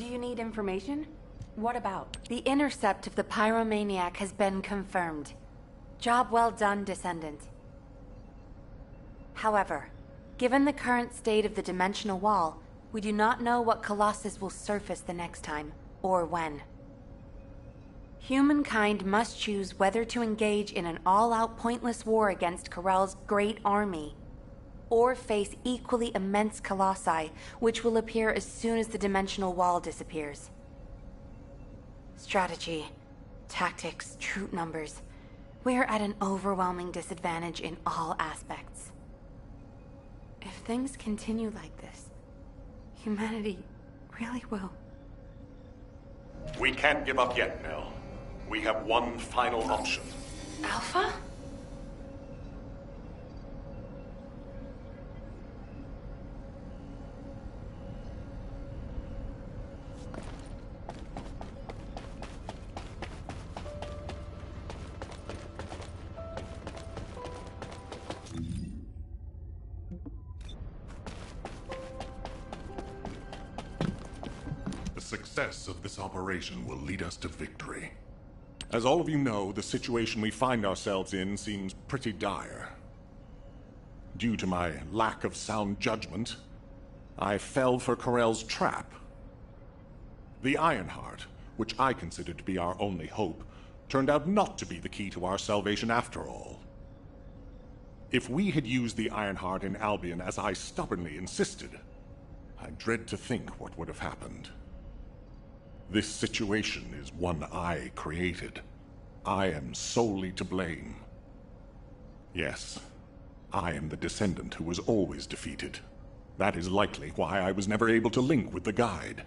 you need information? What about? The intercept of the pyromaniac has been confirmed. Job well done, Descendant. However, given the current state of the dimensional wall, we do not know what Colossus will surface the next time, or when. Humankind must choose whether to engage in an all-out pointless war against Corell's great army, or face equally immense colossi, which will appear as soon as the dimensional wall disappears. Strategy, tactics, troop numbers. We are at an overwhelming disadvantage in all aspects. If things continue like this, humanity really will. We can't give up yet, Nell. We have one final option. Alpha? The success of this operation will lead us to victory. As all of you know, the situation we find ourselves in seems pretty dire. Due to my lack of sound judgment, I fell for Corell's trap. The Ironheart, which I considered to be our only hope, turned out not to be the key to our salvation after all. If we had used the Ironheart in Albion as I stubbornly insisted, I dread to think what would have happened. This situation is one I created. I am solely to blame. Yes, I am the Descendant who was always defeated. That is likely why I was never able to link with the Guide.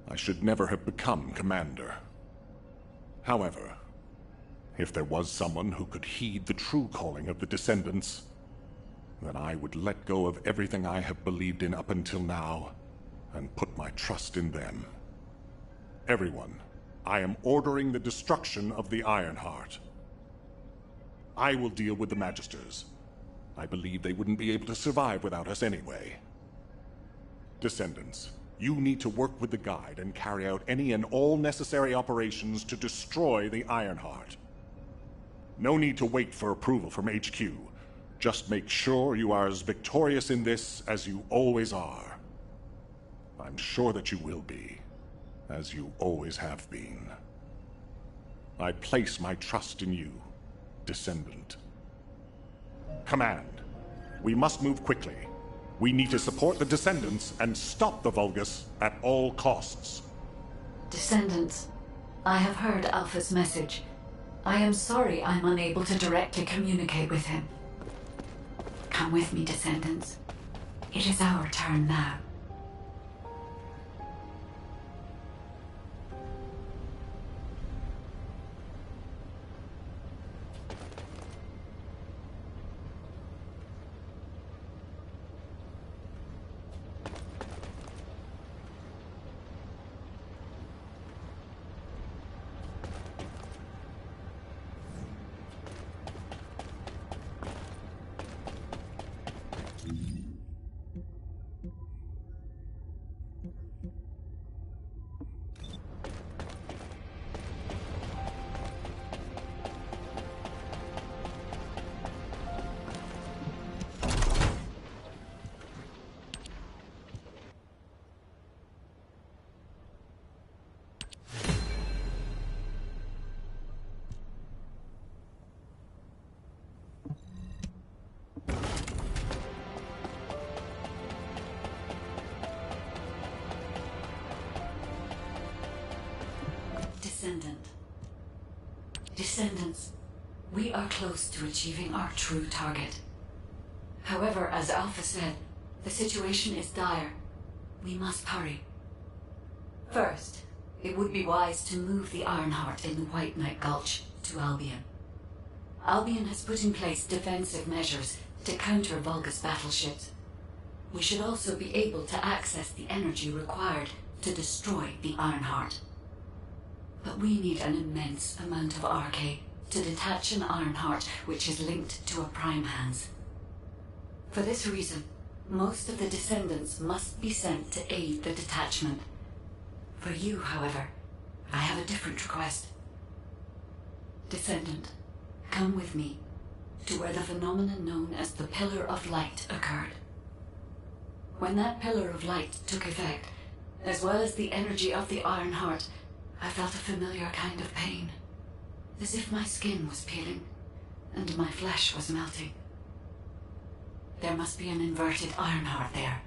I should never have become Commander. However, if there was someone who could heed the true calling of the Descendants, then I would let go of everything I have believed in up until now, and put my trust in them. Everyone, I am ordering the destruction of the Ironheart. I will deal with the Magisters. I believe they wouldn't be able to survive without us anyway. Descendants, you need to work with the Guide and carry out any and all necessary operations to destroy the Ironheart. No need to wait for approval from HQ. Just make sure you are as victorious in this as you always are. I'm sure that you will be, as you always have been. I place my trust in you, Descendant. Command, we must move quickly. We need to support the Descendants and stop the Vulgus at all costs. Descendants, I have heard Alpha's message. I am sorry I'm unable to directly communicate with him. Come with me, Descendants. It is our turn now. Descendants, we are close to achieving our true target. However, as Alpha said, the situation is dire. We must hurry. First, it would be wise to move the Ironheart in the White Knight Gulch to Albion. Albion has put in place defensive measures to counter Vulgus battleships. We should also be able to access the energy required to destroy the Ironheart. But we need an immense amount of Arcade to detach an Ironheart which is linked to a Prime Hands. For this reason, most of the Descendants must be sent to aid the detachment, For you, however, I have a different request. Descendant, come with me to where the phenomenon known as the Pillar of Light occurred. When that Pillar of Light took effect, as well as the energy of the Iron Heart, I felt a familiar kind of pain, as if my skin was peeling and my flesh was melting. There must be an inverted Iron Heart there.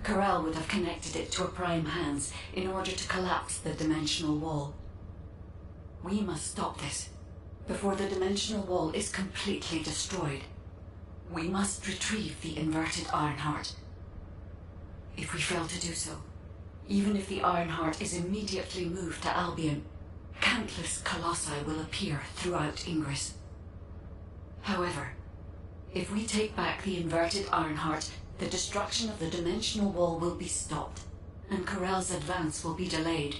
Corel would have connected it to a Prime Hands in order to collapse the dimensional wall. We must stop this before the dimensional wall is completely destroyed. We must retrieve the inverted Iron Heart. If we fail to do so, even if the Iron Heart is immediately moved to Albion, countless colossi will appear throughout Ingress. However, if we take back the inverted Iron Heart, the destruction of the dimensional wall will be stopped, and Corel's advance will be delayed.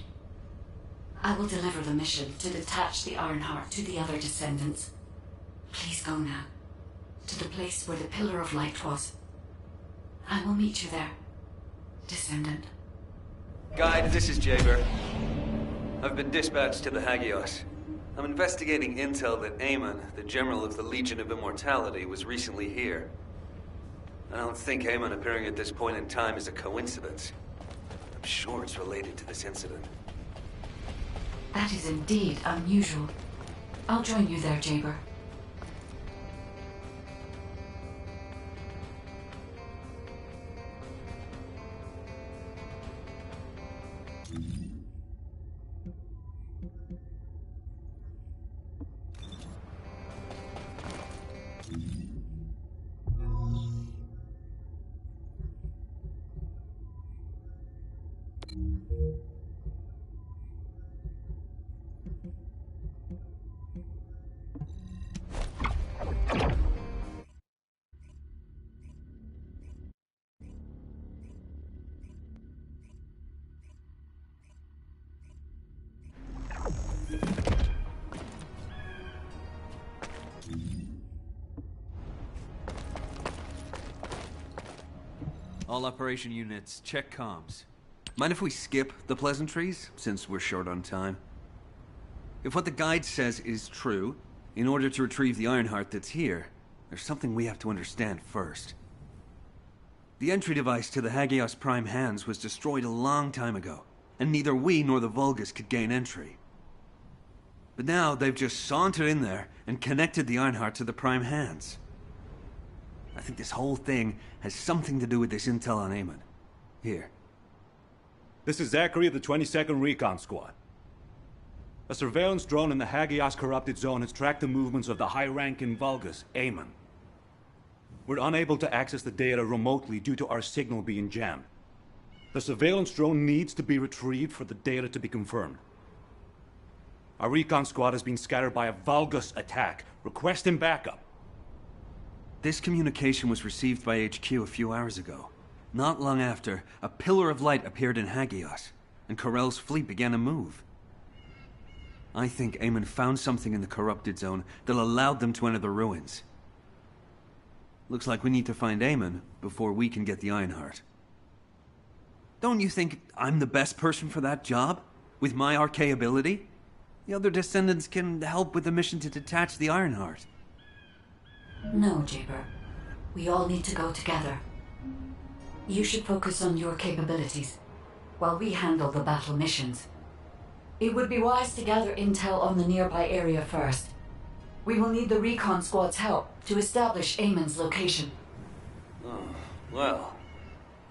I will deliver the mission to detach the Iron Heart to the other descendants. Please go now, to the place where the Pillar of Light was. I will meet you there, Descendant. Guide, this is Jaber. I've been dispatched to the Hagios. I'm investigating intel that Amon, the General of the Legion of Immortality, was recently here. I don't think Amon appearing at this point in time is a coincidence. I'm sure it's related to this incident. That is indeed unusual. I'll join you there, Jaber. All operation units, check comms. Mind if we skip the pleasantries, since we're short on time? If what the guide says is true, in order to retrieve the Ironheart that's here, there's something we have to understand first. The entry device to the Hagios Prime Hands was destroyed a long time ago, and neither we nor the Vulgus could gain entry. But now they've just sauntered in there and connected the Ironheart to the Prime Hands. I think this whole thing has something to do with this intel on Amon. Here. This is Zachary of the 22nd Recon Squad. A surveillance drone in the Hagios corrupted zone has tracked the movements of the high-ranking Vulgus, Amon. We're unable to access the data remotely due to our signal being jammed. The surveillance drone needs to be retrieved for the data to be confirmed. Our recon squad has been scattered by a Vulgus attack. Requesting backup. This communication was received by HQ a few hours ago. Not long after, a pillar of light appeared in Hagios, and Corel's fleet began to move. I think Amon found something in the corrupted zone that allowed them to enter the ruins. Looks like we need to find Amon before we can get the Ironheart. Don't you think I'm the best person for that job? With my arcane ability? The other descendants can help with the mission to detach the Ironheart. No, Jaber. We all need to go together. You should focus on your capabilities, while we handle the battle missions. It would be wise to gather intel on the nearby area first. We will need the recon squad's help to establish Amon's location. Oh, well,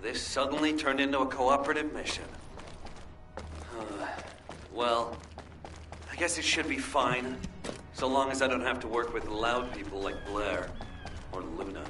this suddenly turned into a cooperative mission. Well, I guess it should be fine, so long as I don't have to work with loud people like Blair or Luna.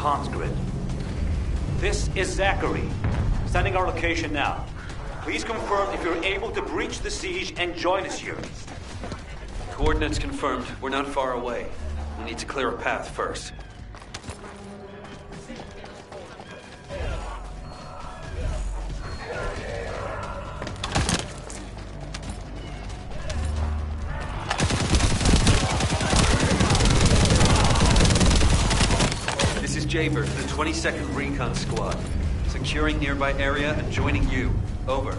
comms grid. This is Zachary. Sending our location now. Please confirm if you're able to breach the siege and join us here. Coordinates confirmed. We're not far away. We need to clear a path first. This is Jaber, the 22nd Recon Squad. Securing nearby area and joining you. Over.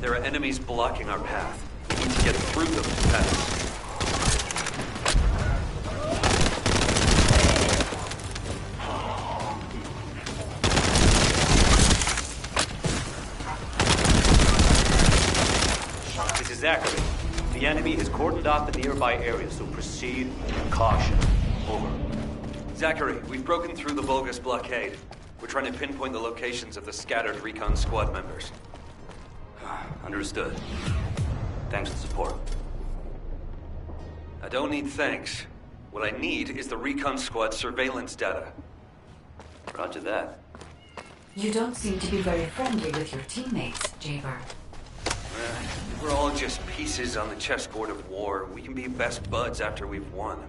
There are enemies blocking our path. We need to get through them to pass. This is Zachary. The enemy has cordoned off the nearby area, so proceed with caution. Over. Zachary, we've broken through the Vulgus blockade. We're trying to pinpoint the locations of the scattered Recon Squad members. Understood. Thanks for the support. I don't need thanks. What I need is the Recon Squad surveillance data. Roger that. You don't seem to be very friendly with your teammates, Jaber. We're all just pieces on the chessboard of war. We can be best buds after we've won.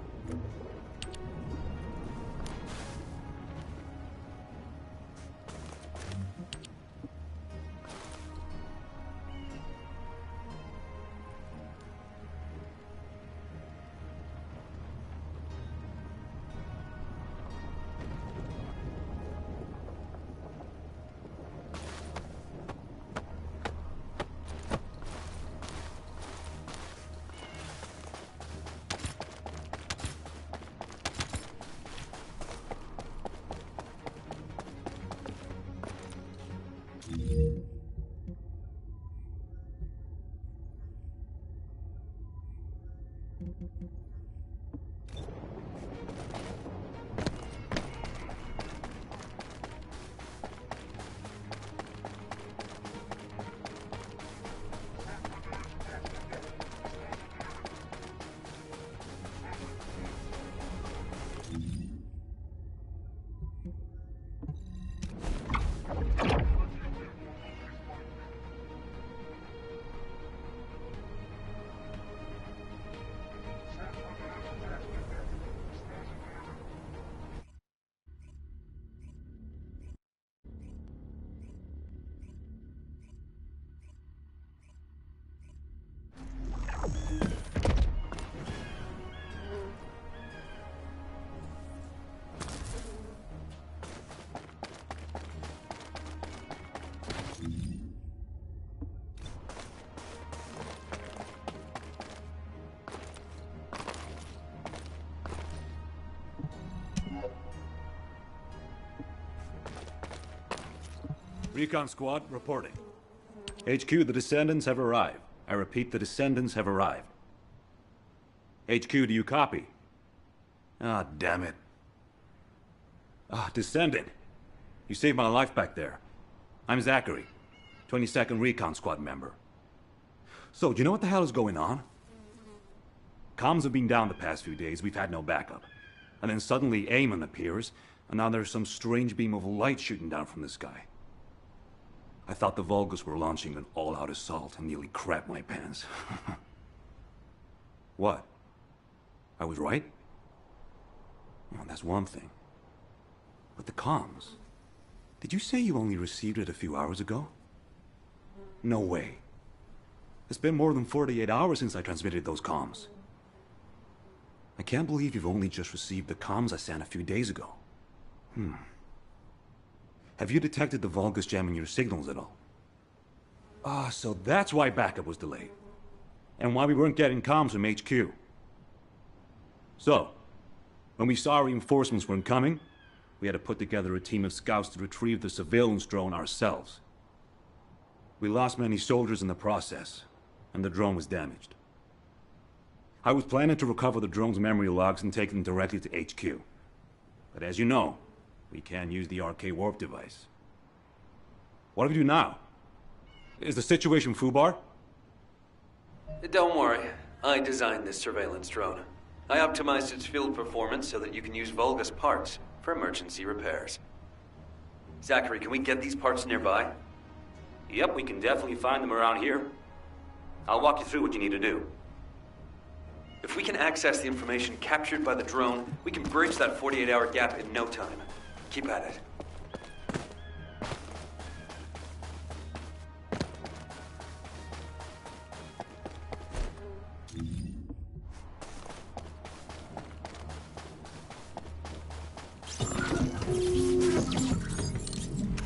Recon Squad, reporting. HQ, the Descendants have arrived. I repeat, the Descendants have arrived. HQ, do you copy? Ah, damn it. Ah, Descendant. You saved my life back there. I'm Zachary, 22nd Recon Squad member. So, do you know what the hell is going on? Comms have been down the past few days. We've had no backup. And then suddenly Eamon appears, and now there's some strange beam of light shooting down from the sky. I thought the Vulgus were launching an all-out assault and nearly crapped my pants. What? I was right? Well, that's one thing. But the comms... Did you say you only received it a few hours ago? No way. It's been more than 48 hours since I transmitted those comms. I can't believe you've only just received the comms I sent a few days ago. Have you detected the Vulgus jamming your signals at all? Ah, so that's why backup was delayed. And why we weren't getting comms from HQ. So, when we saw reinforcements weren't coming, we had to put together a team of scouts to retrieve the surveillance drone ourselves. We lost many soldiers in the process, and the drone was damaged. I was planning to recover the drone's memory logs and take them directly to HQ. But as you know, we can't use the RK warp device. What do we do now? Is the situation foobar? Don't worry. I designed this surveillance drone. I optimized its field performance so that you can use Vulgus parts for emergency repairs. Zachary, can we get these parts nearby? Yep, we can definitely find them around here. I'll walk you through what you need to do. If we can access the information captured by the drone, we can bridge that 48-hour gap in no time. Keep at it.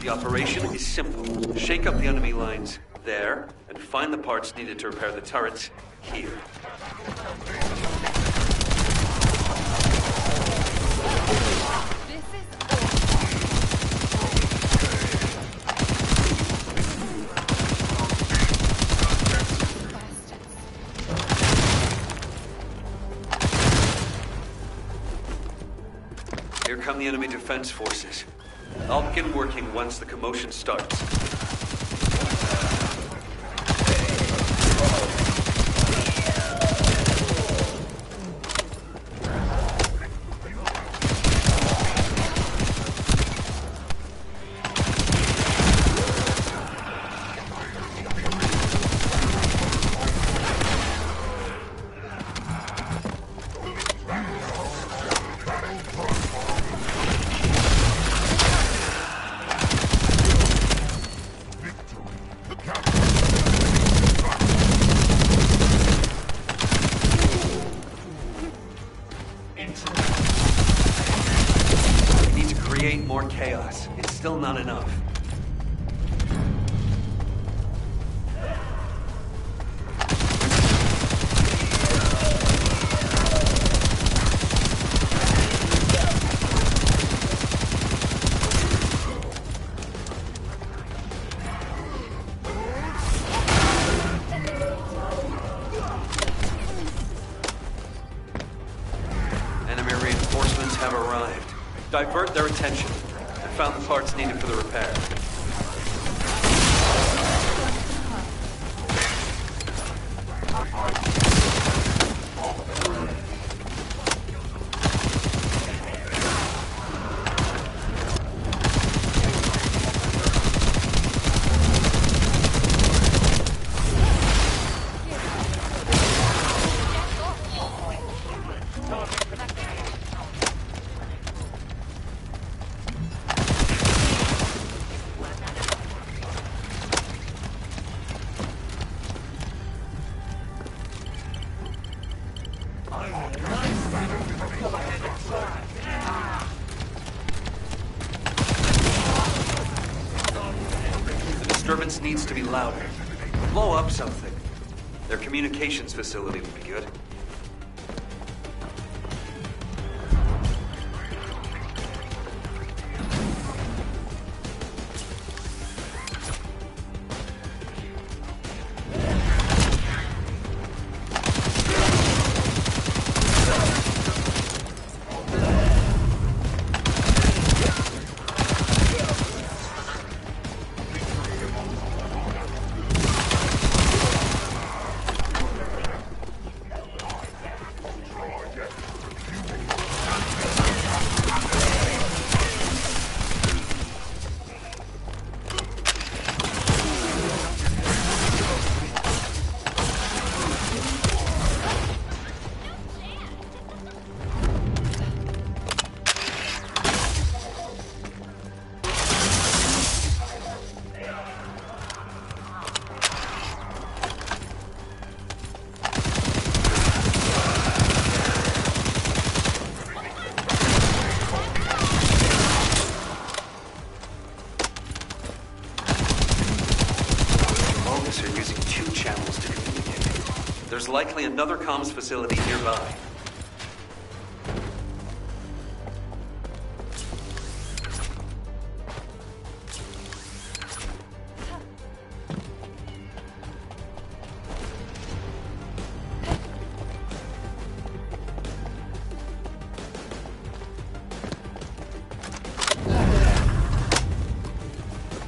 The operation is simple. Shake up the enemy lines there, and find the parts needed to repair the turrets here. Here come the enemy defense forces. I'll begin working once the commotion starts. More chaos. It's still not enough. Enemy reinforcements have arrived. Divert their attention. I found the parts needed for the repair. The disturbance needs to be louder. Blow up something. Their communications facility would be good. There's likely another comms facility nearby.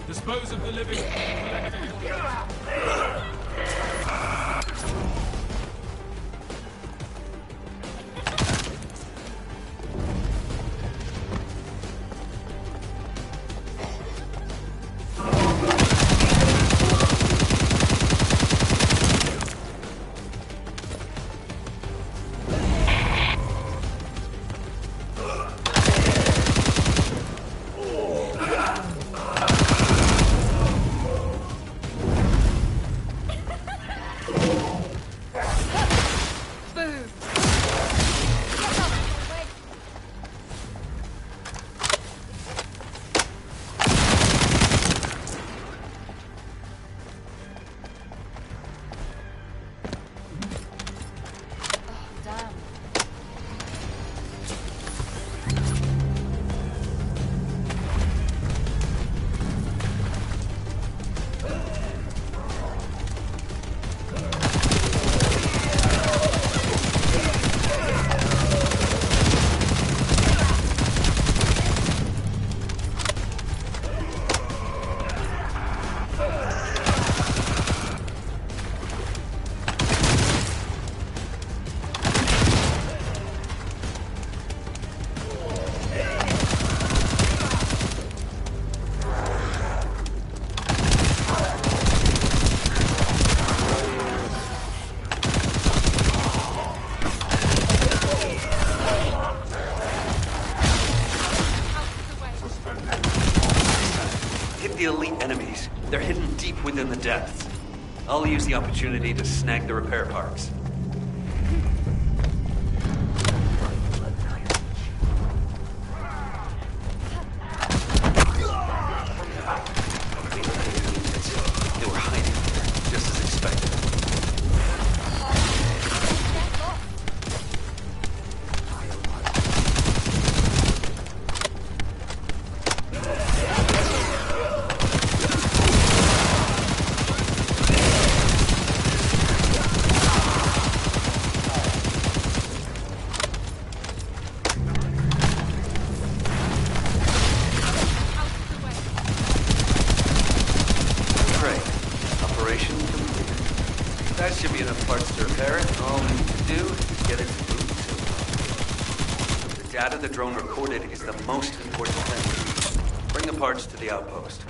Dispose of the living. The elite enemies. They're hidden deep within the depths. I'll use the opportunity to snag the repair parts. They were hiding here, just as expected. That should be enough parts to repair it. All we need to do is get it to move. The data the drone recorded is the most important thing. Bring the parts to the outpost.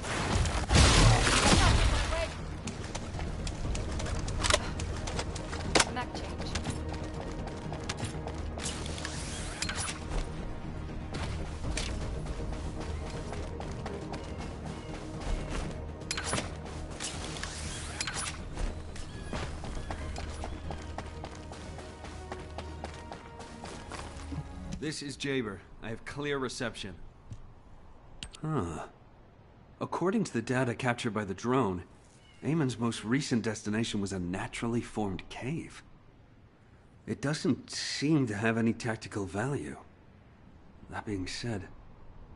This is Jaber. I have clear reception. Huh. According to the data captured by the drone, Eamon's most recent destination was a naturally formed cave. It doesn't seem to have any tactical value. That being said,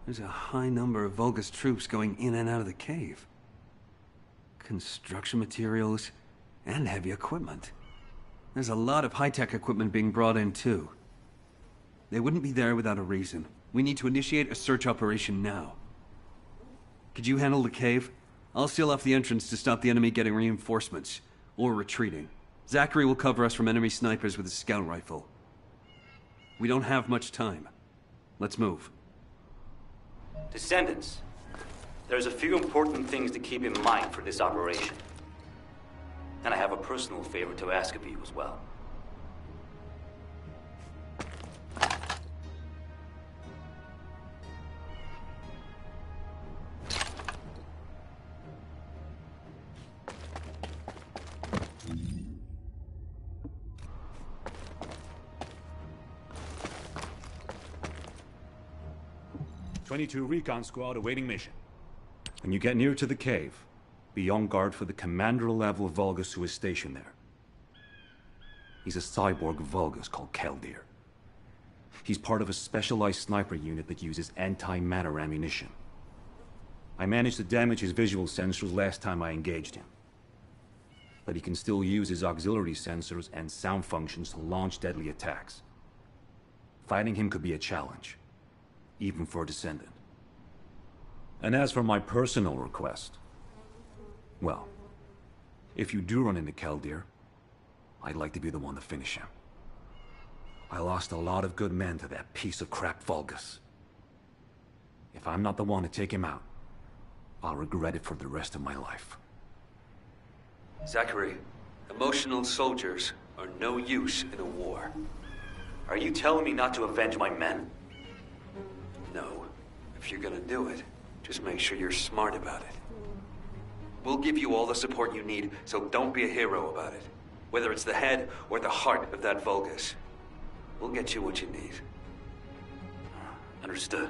there's a high number of Vulgus troops going in and out of the cave. Construction materials and heavy equipment. There's a lot of high-tech equipment being brought in too. They wouldn't be there without a reason. We need to initiate a search operation now. Could you handle the cave? I'll seal off the entrance to stop the enemy getting reinforcements, or retreating. Zachary will cover us from enemy snipers with his scout rifle. We don't have much time. Let's move. Descendants, there's a few important things to keep in mind for this operation. And I have a personal favor to ask of you as well. '22 Recon Squad awaiting mission. When you get near to the cave, be on guard for the commander level Vulgus who is stationed there. He's a cyborg Vulgus called Keldir. He's part of a specialized sniper unit that uses anti-matter ammunition. I managed to damage his visual sensors last time I engaged him. But he can still use his auxiliary sensors and sound functions to launch deadly attacks. Fighting him could be a challenge, even for a Descendant. And as for my personal request, well, if you do run into Keldir, I'd like to be the one to finish him. I lost a lot of good men to that piece of crap Vulgus. If I'm not the one to take him out, I'll regret it for the rest of my life. Zachary, emotional soldiers are no use in a war. Are you telling me not to avenge my men? No. If you're gonna do it, just make sure you're smart about it. We'll give you all the support you need, so don't be a hero about it. Whether it's the head or the heart of that Vulgus. We'll get you what you need. Understood.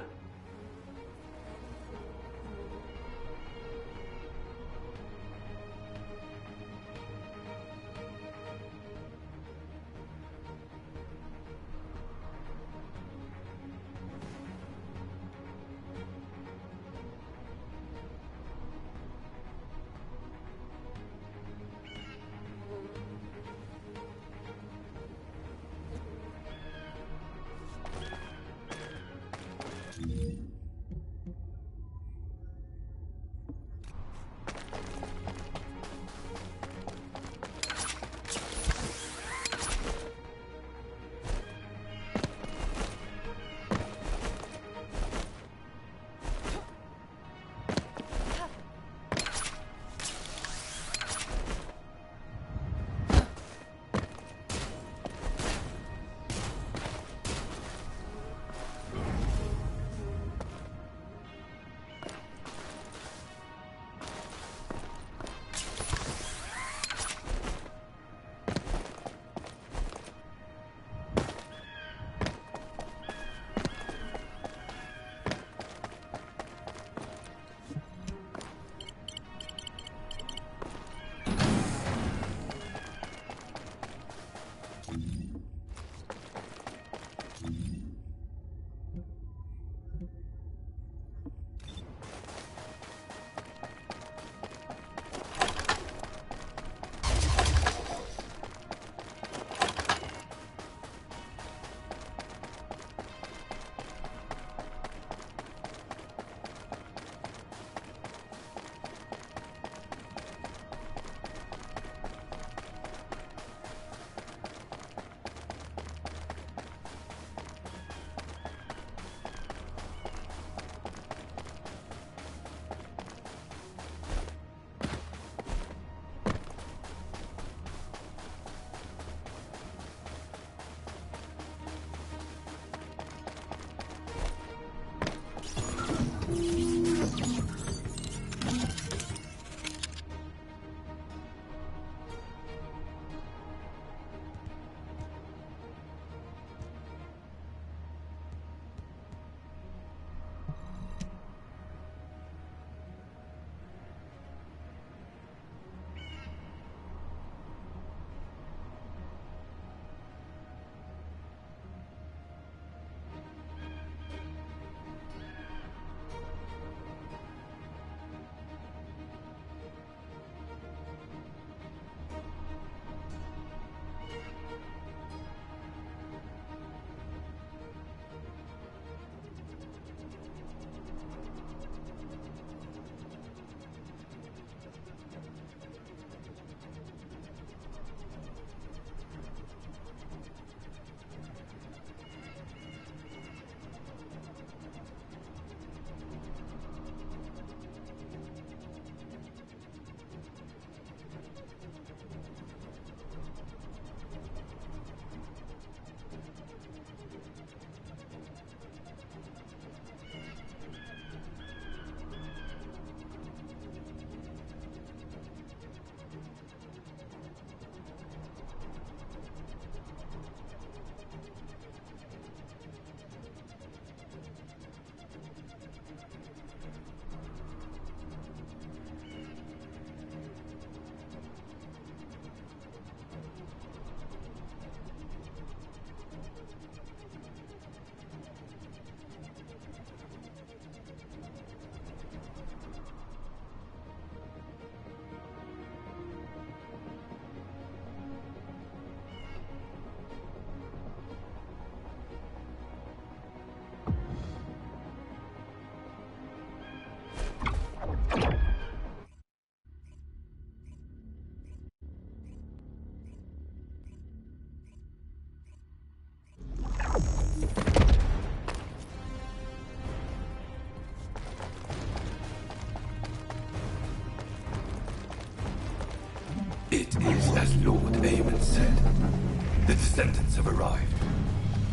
The Descendants have arrived.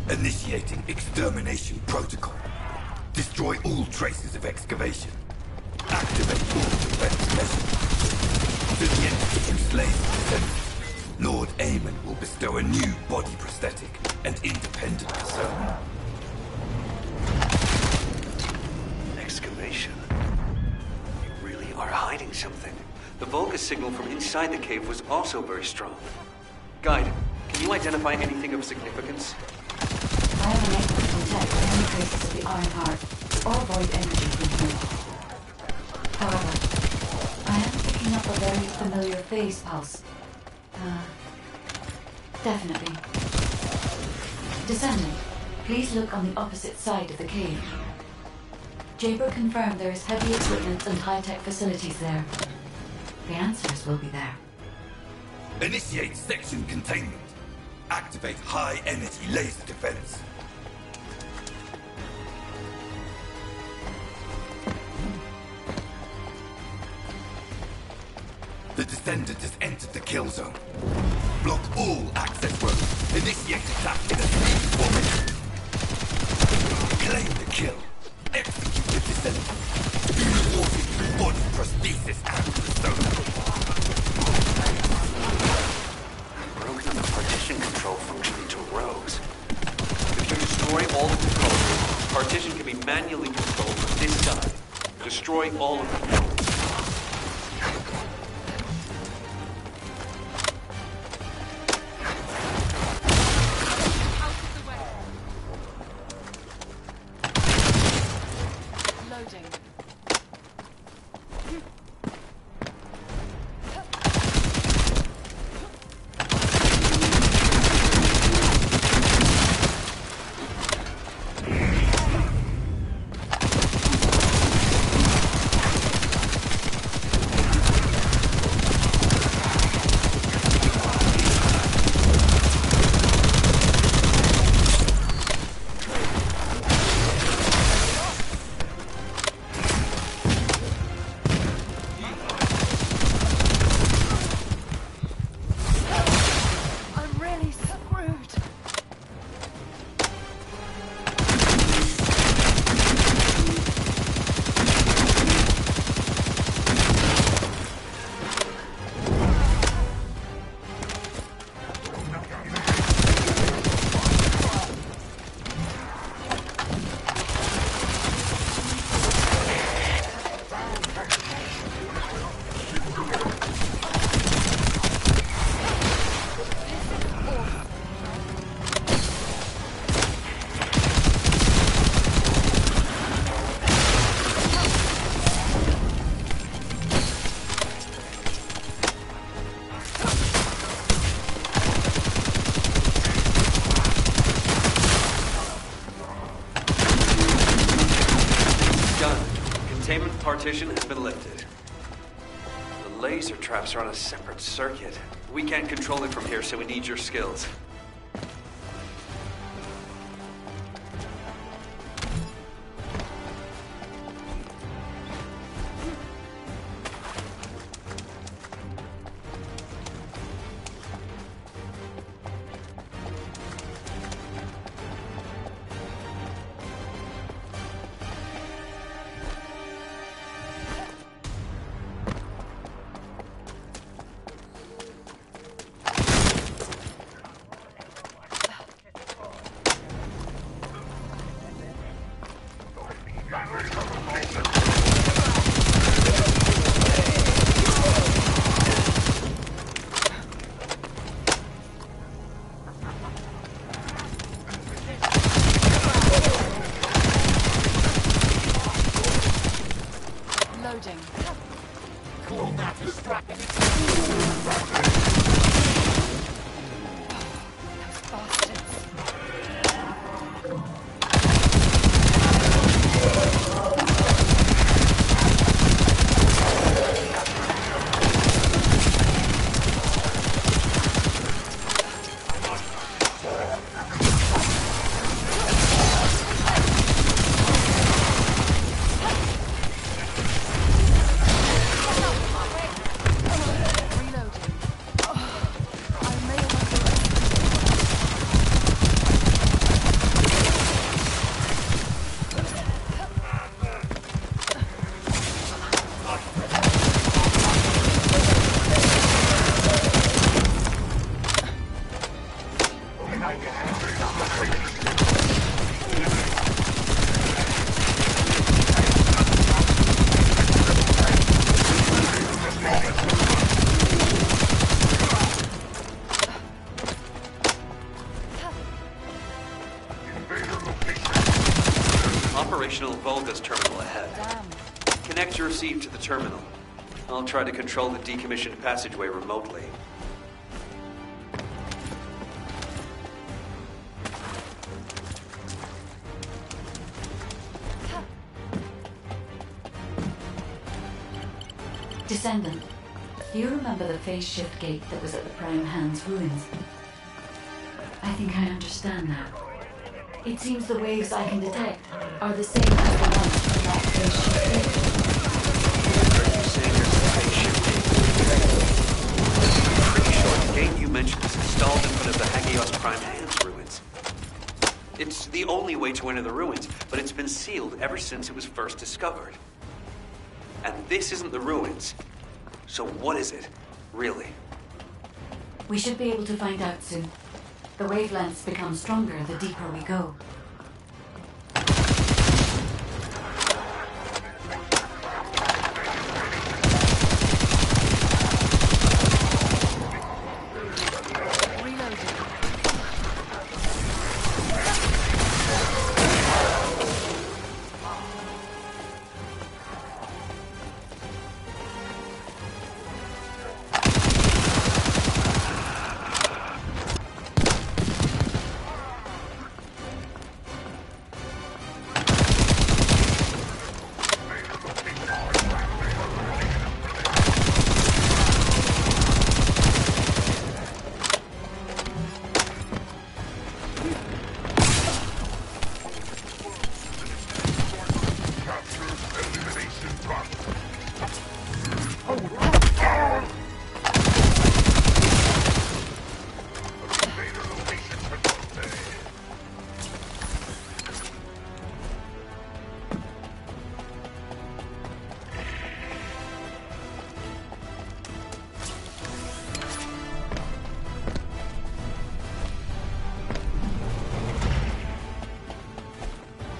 Initiating extermination protocol. Destroy all traces of excavation. Activate all defense measures. To the entity who slays the Descendants, Lord Aemon will bestow a new body prosthetic and independent persona. Excavation? You really are hiding something. The Volga signal from inside the cave was also very strong. Guide, can you identify anything of significance? I have been able to detect any traces of the Ironheart or void energy from here. However, I am picking up a very familiar phase pulse. Definitely. Descendant, please look on the opposite side of the cave. Jaber confirmed there is heavy equipment and high-tech facilities there. The answers will be there. Initiate section containment. Activate high-energy laser defense. The Descendant has entered the kill zone. Block all access roads. Initiate attack in a speed formation. Claim the kill. Execute the Descendant. Be rewarded with body prosthesis and persona. Broken the partition control function into rows. If you destroy all the controls, partition can be manually controlled from this side. Destroy all of them. Partition has been lifted. The laser traps are on a separate circuit. We can't control it from here, so we need your skills. Operational Volga's terminal ahead. Connect your receive to the terminal. I'll try to control the decommissioned passageway remotely. Descendant, do you remember the phase shift gate that was at the Prime Hand's ruins? I think I understand now. It seems the waves I can detect are the same as the ones from that phase shift gate. You're saying there's a phase shift gate? I'm pretty sure the gate you mentioned is installed in front of the Hagios Prime Hand's ruins. It's the only way to enter the ruins, but it's been sealed ever since it was first discovered. And this isn't the ruins. So what is it, really? We should be able to find out soon. The wavelengths become stronger the deeper we go.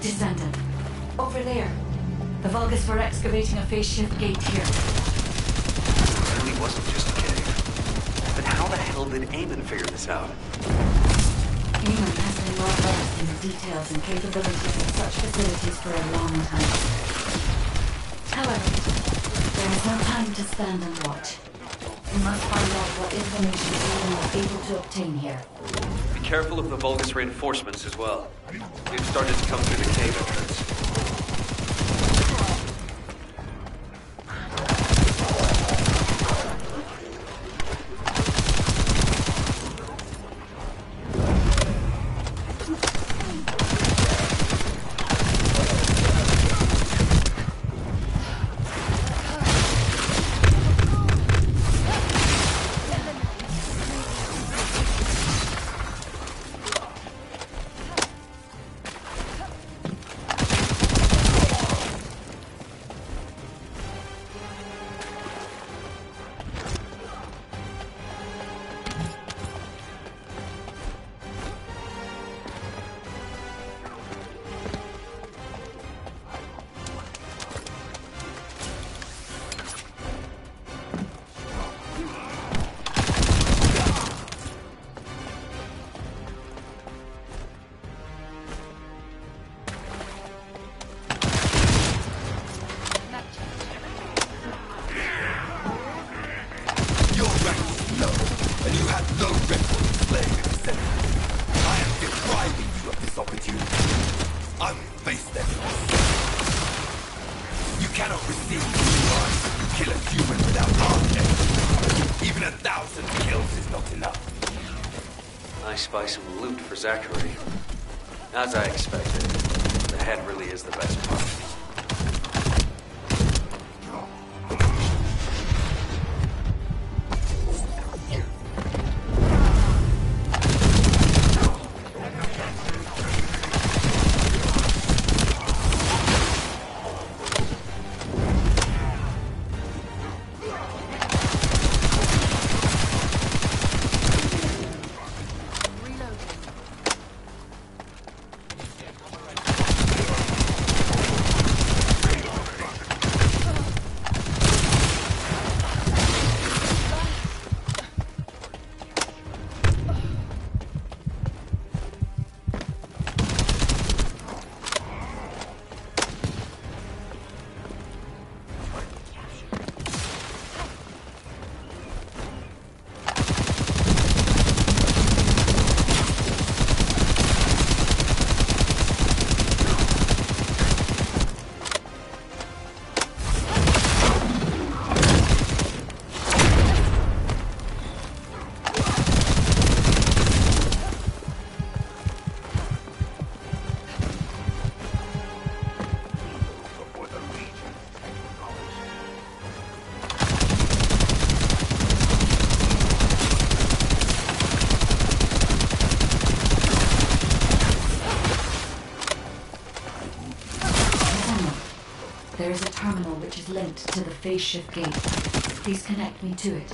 Descendant. Over there. The Vulgus were excavating a phase shift gate here. It really wasn't just a cave. But how the hell did Eamon figure this out? Eamon has been well versed in the details and capabilities of such facilities for a long time. However, there is no time to stand and watch. We must find out what information Eamon was able to obtain here. Be careful of the Vulgus reinforcements as well. They've started to come through the cave entrance. I spy some loot for Zachary. As I expected, the head really is the best part. There is a terminal which is linked to the phase shift gate. Please connect me to it.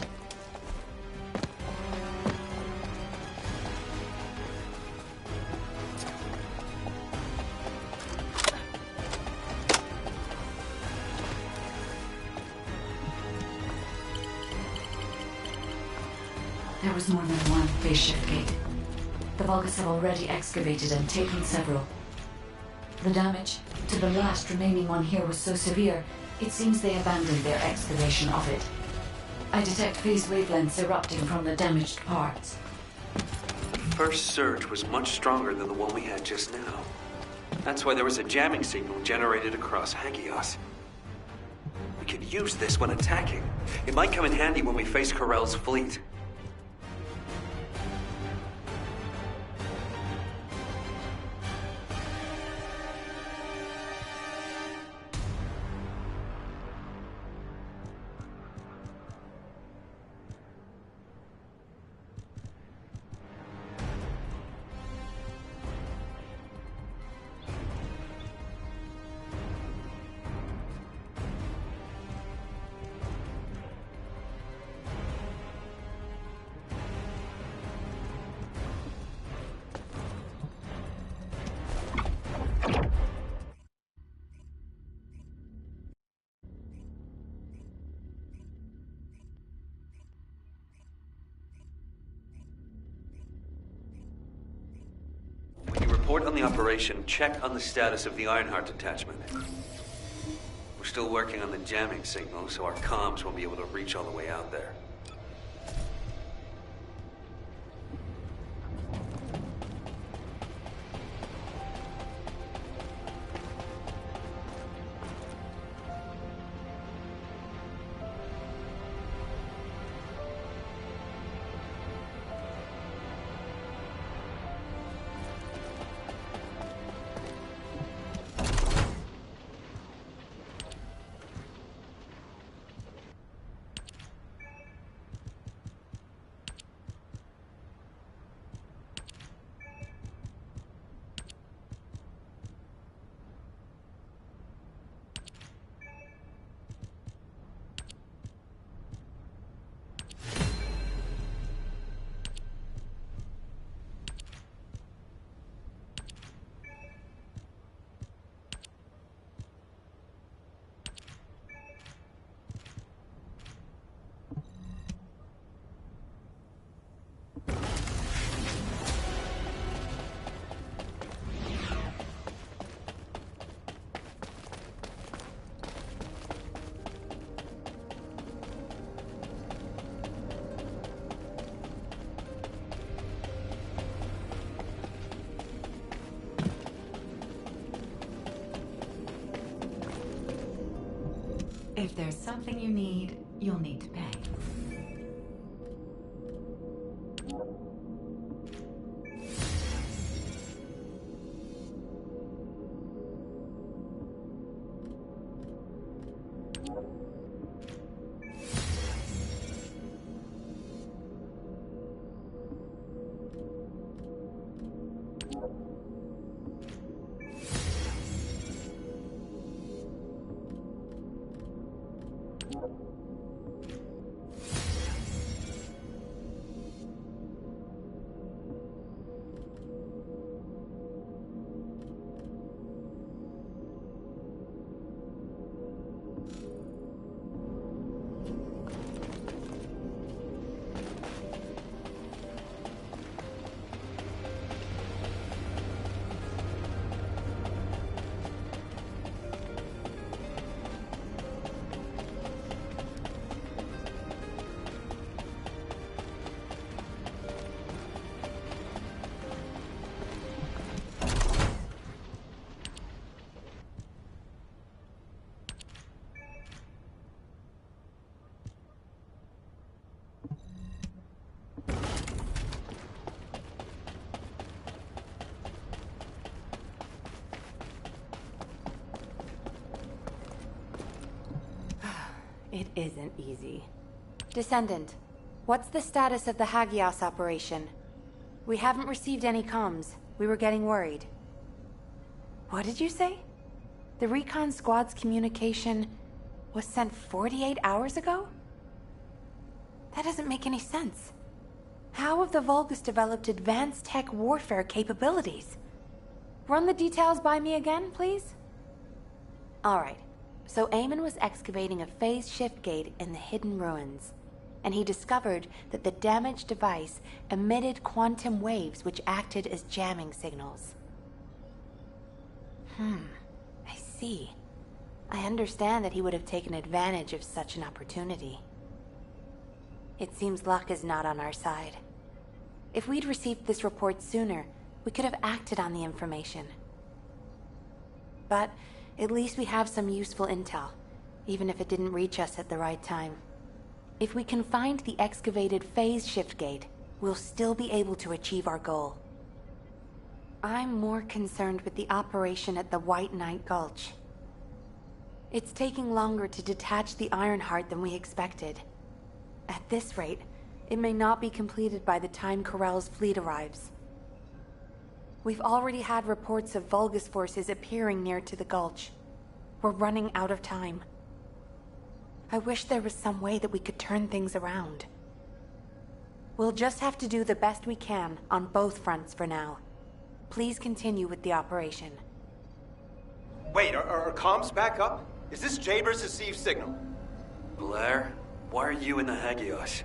There was more than one phase shift gate. The Vulgus have already excavated and taken several. The damage to the last remaining one here was so severe, it seems they abandoned their excavation of it. I detect phase wavelengths erupting from the damaged parts. First surge was much stronger than the one we had just now. That's why there was a jamming signal generated across Hagios. We could use this when attacking. It might come in handy when we face Corell's fleet. Report on the operation, check on the status of the Ironheart detachment. We're still working on the jamming signal, so our comms won't be able to reach all the way out there. If there's something you need, you'll need to pay. It isn't easy. Descendant, what's the status of the Hagios operation? We haven't received any comms. We were getting worried. What did you say? The recon squad's communication was sent 48 hours ago? That doesn't make any sense. How have the Vulgus developed advanced tech warfare capabilities? Run the details by me again, please? Alright, so Eamon was excavating a phase shift gate in the hidden ruins, and he discovered that the damaged device emitted quantum waves which acted as jamming signals. I see. I understand that he would have taken advantage of such an opportunity. It seems luck is not on our side. If we'd received this report sooner, we could have acted on the information. But at least we have some useful intel, even if it didn't reach us at the right time. If we can find the excavated phase shift gate, we'll still be able to achieve our goal. I'm more concerned with the operation at the White Knight Gulch. It's taking longer to detach the Ironheart than we expected. At this rate, it may not be completed by the time Corell's fleet arrives. We've already had reports of Vulgus forces appearing near to the Gulch. We're running out of time. I wish there was some way that we could turn things around. We'll just have to do the best we can on both fronts for now. Please continue with the operation. Wait, are comms back up? Is this Jaber's received signal? Blair, why are you in the Hagios?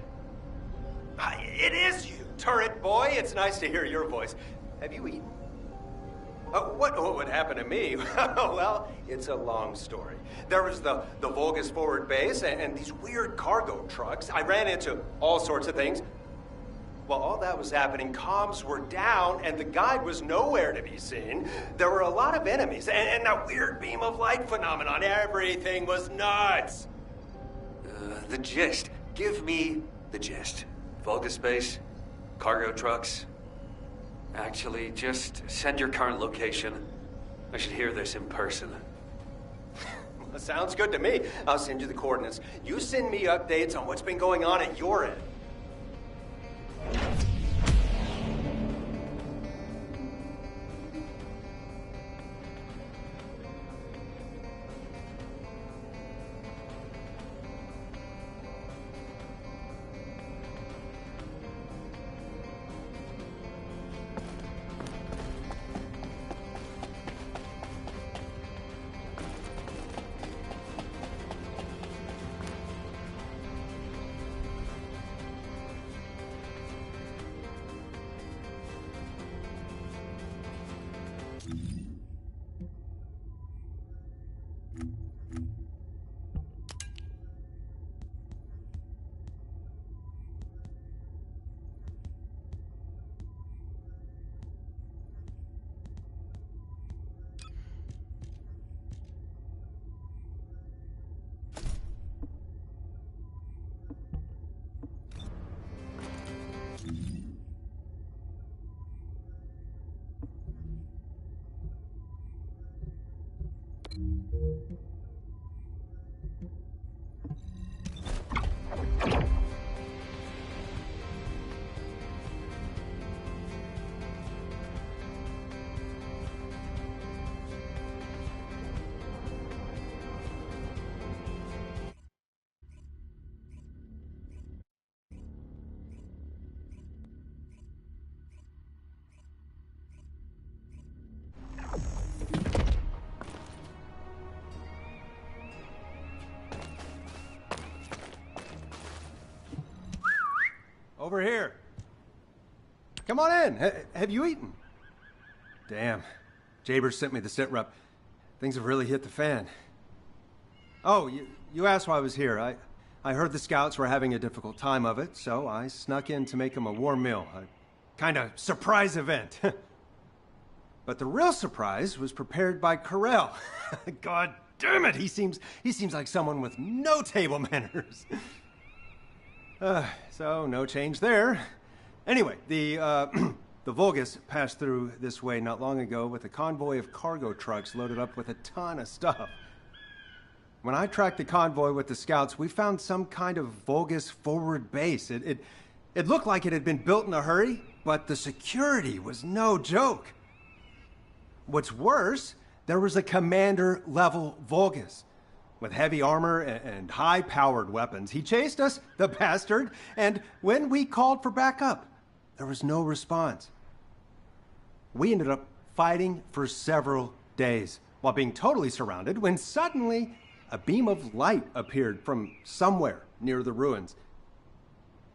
It is you, turret boy. It's nice to hear your voice. Have you eaten? What would happen to me? Well, it's a long story. There was the Vulgus forward base and these weird cargo trucks. I ran into all sorts of things. While all that was happening, comms were down and the guide was nowhere to be seen. There were a lot of enemies and that weird beam of light phenomenon. Everything was nuts. The gist. Give me the gist. Vulgus base, cargo trucks. Actually, just send your current location. I should hear this in person. Well, sounds good to me. I'll send you the coordinates. You send me updates on what's been going on at your end. Over here. Come on in. Have you eaten? Damn. Jaber sent me the sitrep. Things have really hit the fan. Oh, you asked why I was here. I heard the scouts were having a difficult time of it, so I snuck in to make them a warm meal. A kind of surprise event. But the real surprise was prepared by Corell. God damn it, he seems like someone with no table manners. So no change there. Anyway, the Vulgus passed through this way not long ago with a convoy of cargo trucks loaded up with a ton of stuff. When I tracked the convoy with the scouts, we found some kind of Vulgus forward base. It looked like it had been built in a hurry, but the security was no joke. What's worse, there was a commander-level Vulgus with heavy armor and high-powered weapons. He chased us, the bastard, and when we called for backup, there was no response. We ended up fighting for several days while being totally surrounded when suddenly a beam of light appeared from somewhere near the ruins.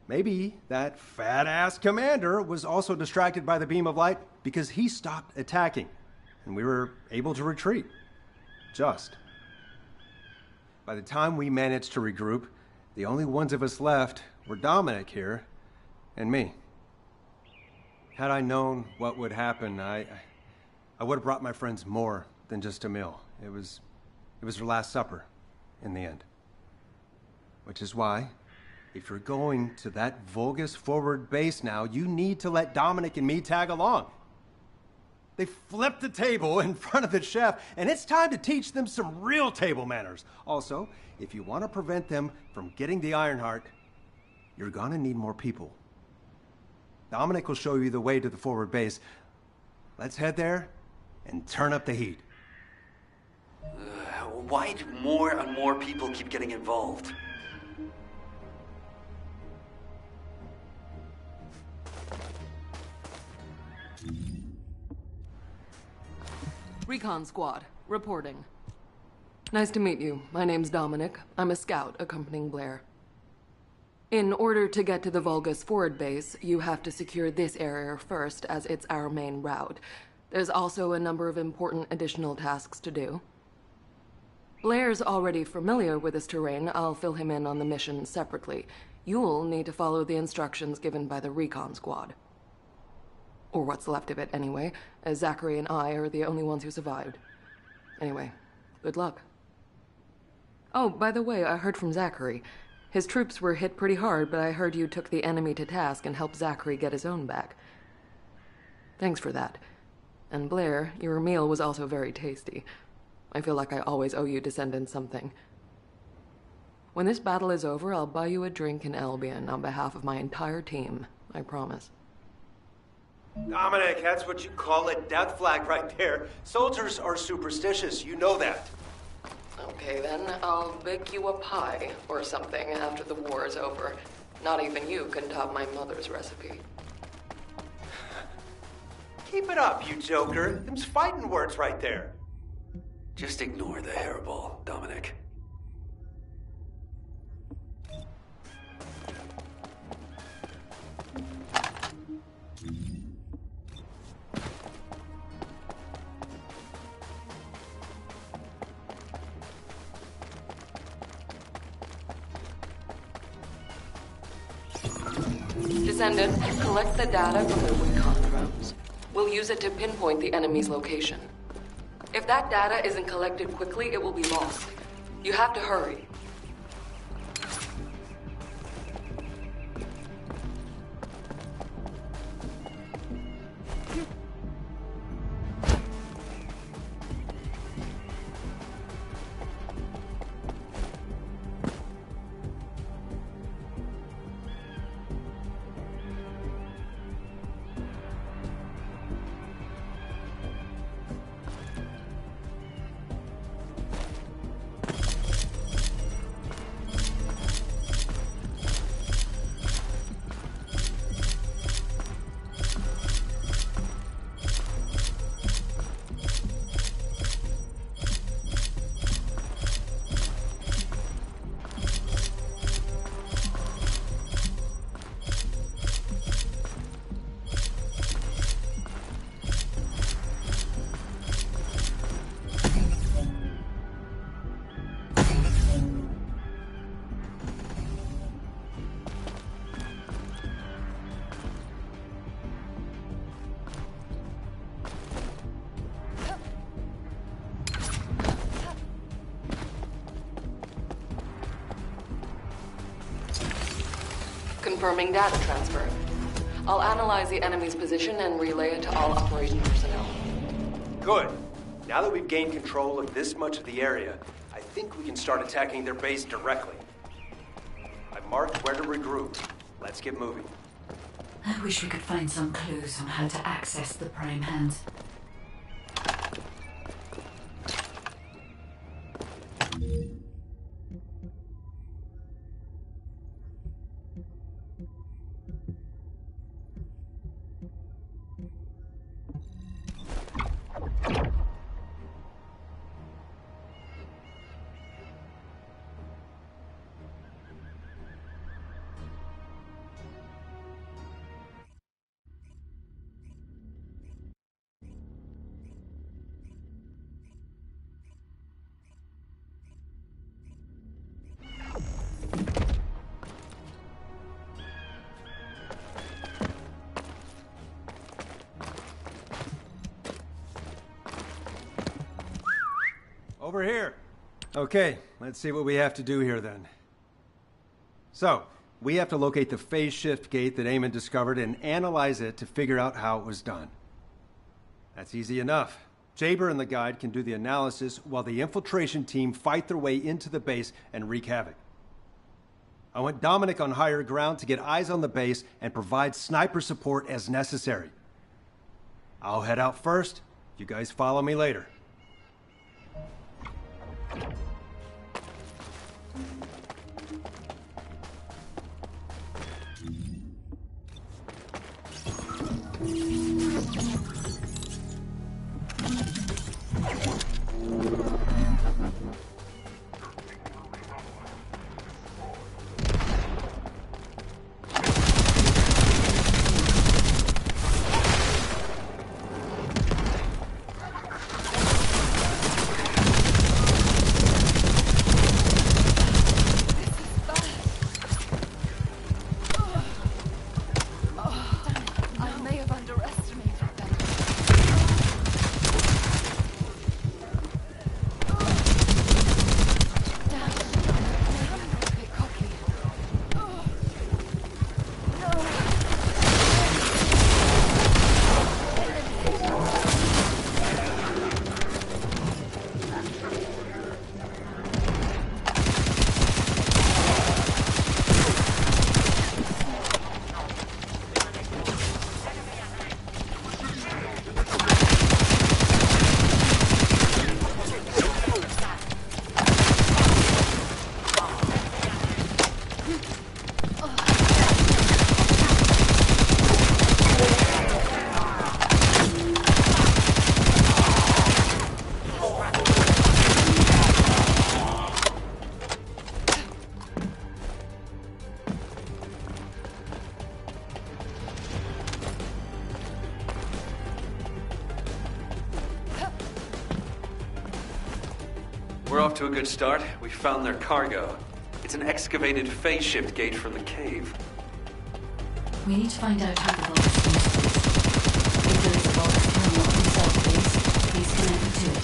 Maybe that fat-ass commander was also distracted by the beam of light because he stopped attacking, and we were able to retreat. Just. By the time we managed to regroup, the only ones of us left were Dominic here and me. Had I known what would happen, I would have brought my friends more than just a meal. It was their last supper in the end. Which is why, if you're going to that Vulgus forward base now, you need to let Dominic and me tag along. They flipped the table in front of the chef, and it's time to teach them some real table manners. Also, if you want to prevent them from getting the Ironheart, you're gonna need more people. Dominic will show you the way to the forward base. Let's head there and turn up the heat. Why do more and more people keep getting involved? Recon Squad, reporting. Nice to meet you. My name's Dominic. I'm a scout accompanying Blair. In order to get to the Vulgus forward base, you have to secure this area first, as it's our main route. There's also a number of important additional tasks to do. Blair's already familiar with this terrain. I'll fill him in on the mission separately. You'll need to follow the instructions given by the Recon Squad. Or what's left of it, anyway, as Zachary and I are the only ones who survived. Anyway, good luck. Oh, by the way, I heard from Zachary. His troops were hit pretty hard, but I heard you took the enemy to task and helped Zachary get his own back. Thanks for that. And Blair, your meal was also very tasty. I feel like I always owe you Descendant something. When this battle is over, I'll buy you a drink in Albion on behalf of my entire team. I promise. Dominic, that's what you call a death flag right there. Soldiers are superstitious, you know that. Okay then, I'll bake you a pie or something after the war is over. Not even you can top my mother's recipe. Keep it up, you joker. Them's fighting words right there. Just ignore the hairball, Dominic. Descendant, collect the data from the recon drones. We'll use it to pinpoint the enemy's location. If that data isn't collected quickly, it will be lost. You have to hurry. Confirming data transfer. I'll analyze the enemy's position and relay it to all operation personnel. Good. Now that we've gained control of this much of the area, I think we can start attacking their base directly. I've marked where to regroup. Let's get moving. I wish we could find some clues on how to access the Prime Hands. Over here. Okay, let's see what we have to do here then. So, we have to locate the phase shift gate that Eamon discovered and analyze it to figure out how it was done. That's easy enough. Jaber and the guide can do the analysis while the infiltration team fight their way into the base and wreak havoc. I want Dominic on higher ground to get eyes on the base and provide sniper support as necessary. I'll head out first. You guys follow me later. We're off to a good start. We found their cargo. It's an excavated phase shift gate from the cave. We need to find out how the vault is used. If there is a vault terminal inside the base, please connect to it.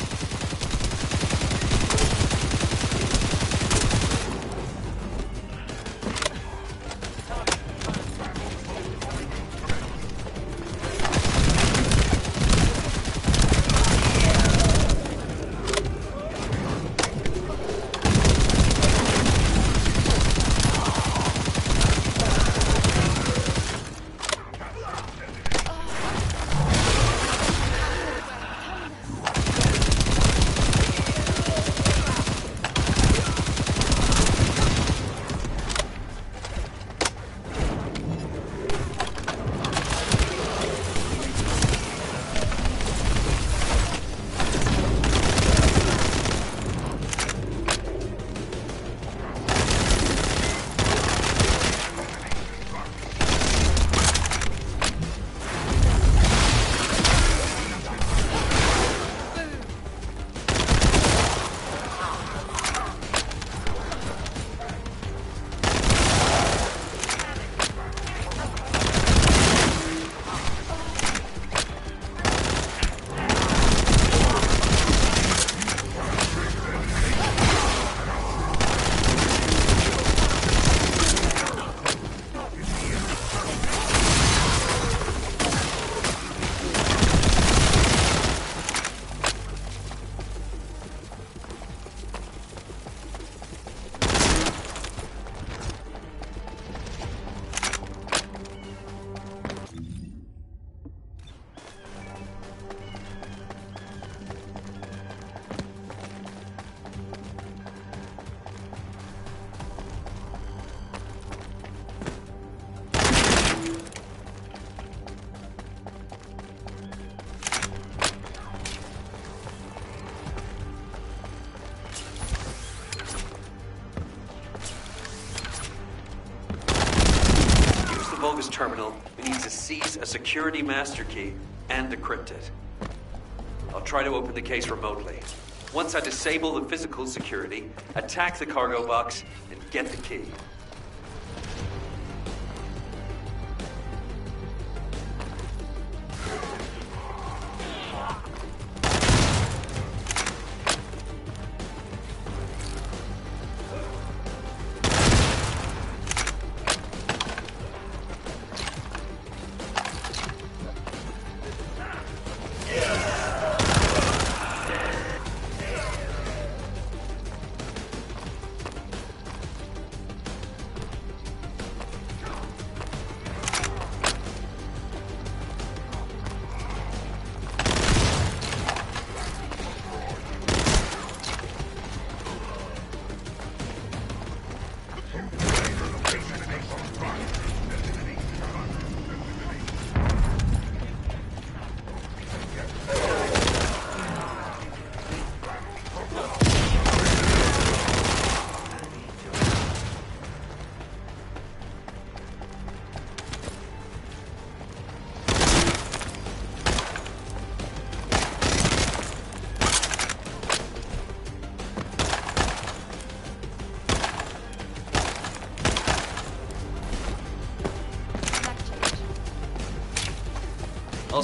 Vulgus terminal, we need to seize a security master key and decrypt it. I'll try to open the case remotely. Once I disable the physical security, attack the cargo box, and get the key.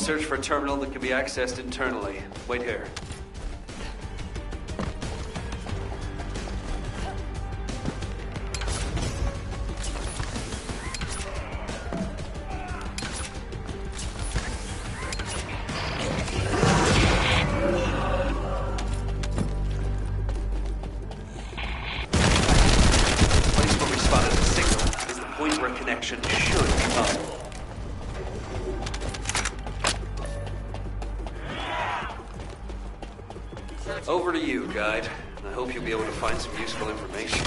search for a terminal that can be accessed internally. Wait here. Over to you, Guide. I hope you'll be able to find some useful information.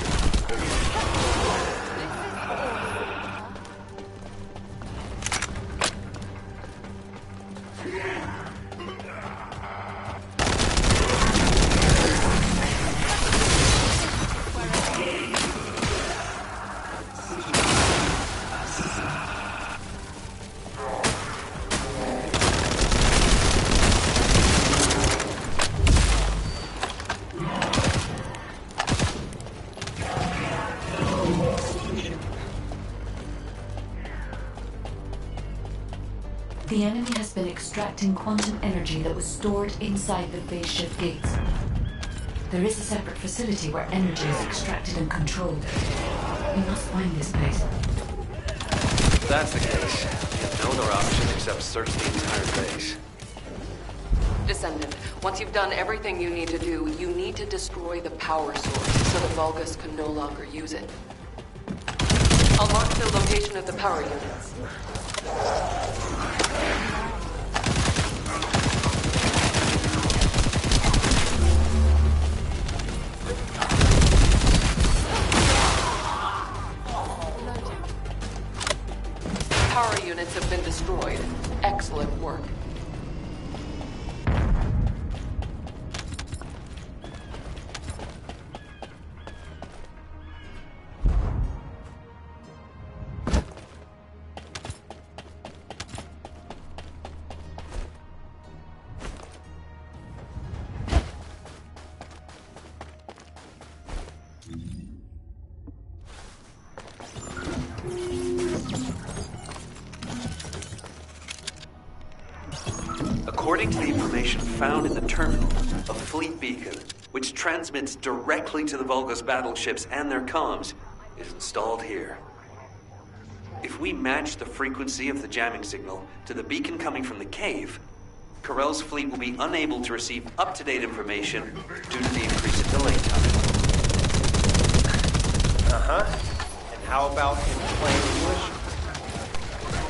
The enemy has been extracting quantum energy that was stored inside the phase shift gates. There is a separate facility where energy is extracted and controlled. We must find this place. If that's the case, we have no other option except search the entire base. Descendant, once you've done everything you need to do, you need to destroy the power source so the Vulgus can no longer use it. I'll mark the location of the power units. Power units have been destroyed. Excellent work. According to the information found in the terminal, a fleet beacon, which transmits directly to the Vulgus battleships and their comms, is installed here. If we match the frequency of the jamming signal to the beacon coming from the cave, Corell's fleet will be unable to receive up-to-date information due to the increase in delay time. Uh-huh. And how about in plain English?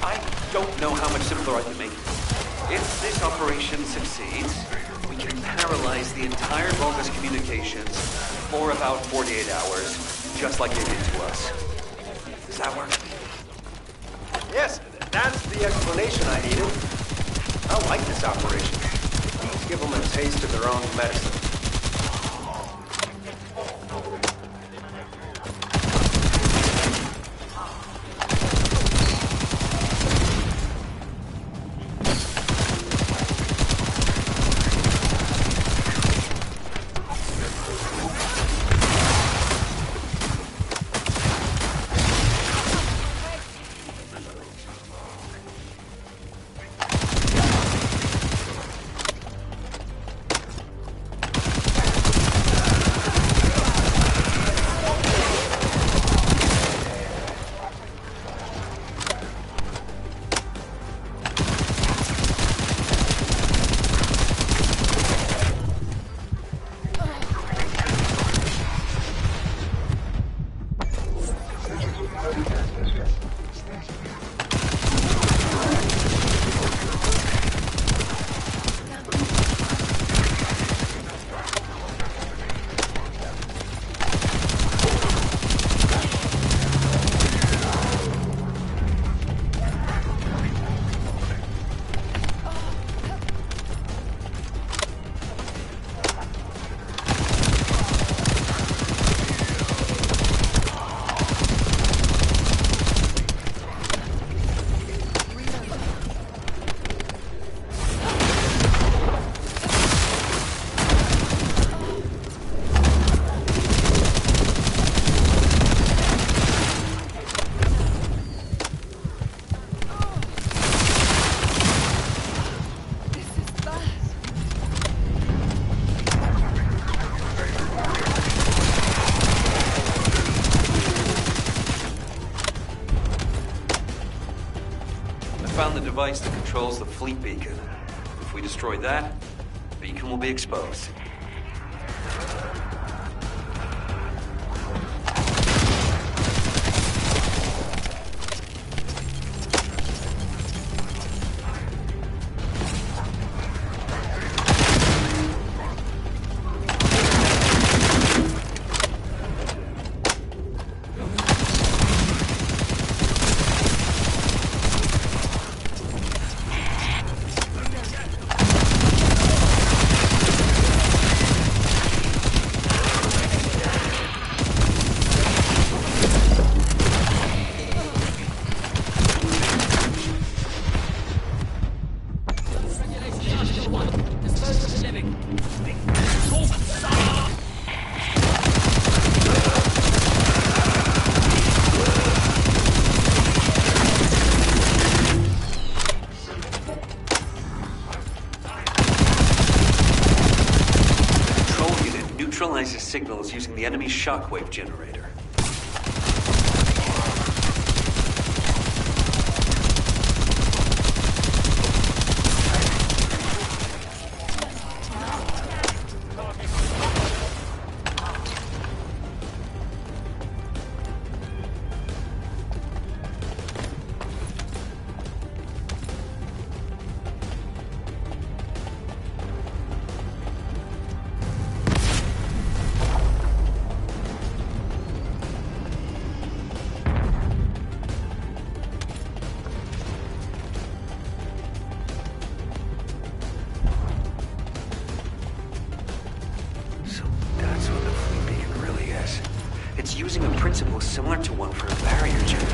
I don't know how much simpler I can make it. If this operation succeeds, we can paralyze the entire Vulgus communications for about 48 hours, just like they did to us. Does that work? Yes, that's the explanation I needed. I like this operation. Let's give them a taste of their own medicine. device that controls the fleet beacon. If we destroy that, the beacon will be exposed. Neutralizes signals using the enemy's shockwave generator. It's using a principle similar to one for a barrier generator.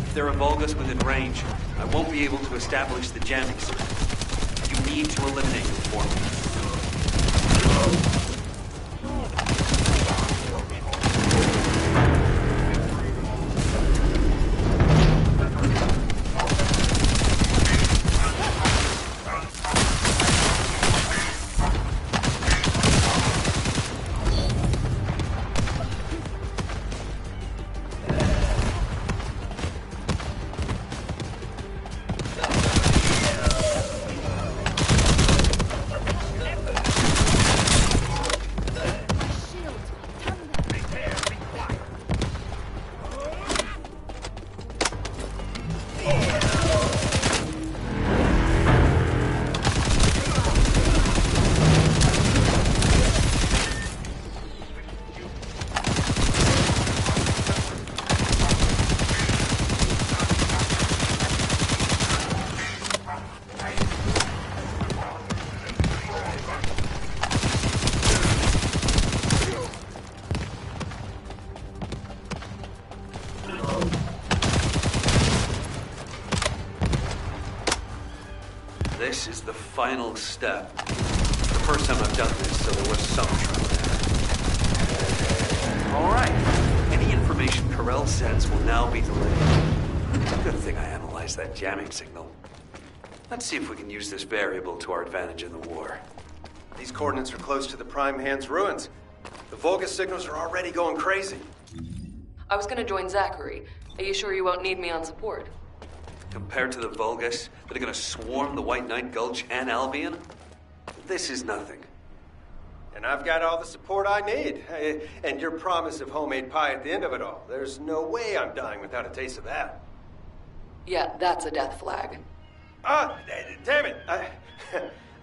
If there are Vulgus within range, I won't be able to establish the jamming signal. You need to eliminate them for me. This is the final step. The first time I've done this, so there was some trouble there. All right. Any information Corell sends will now be delayed. Good thing I analyzed that jamming signal. Let's see if we can use this variable to our advantage in the war. These coordinates are close to the Prime Hand's ruins. The Vulgus signals are already going crazy. I was gonna join Zachary. Are you sure you won't need me on support? Compared to the Vulgus that are gonna swarm the White Knight Gulch and Albion, this is nothing. And I've got all the support I need. And your promise of homemade pie at the end of it all. There's no way I'm dying without a taste of that. Yeah, that's a death flag. Damn it.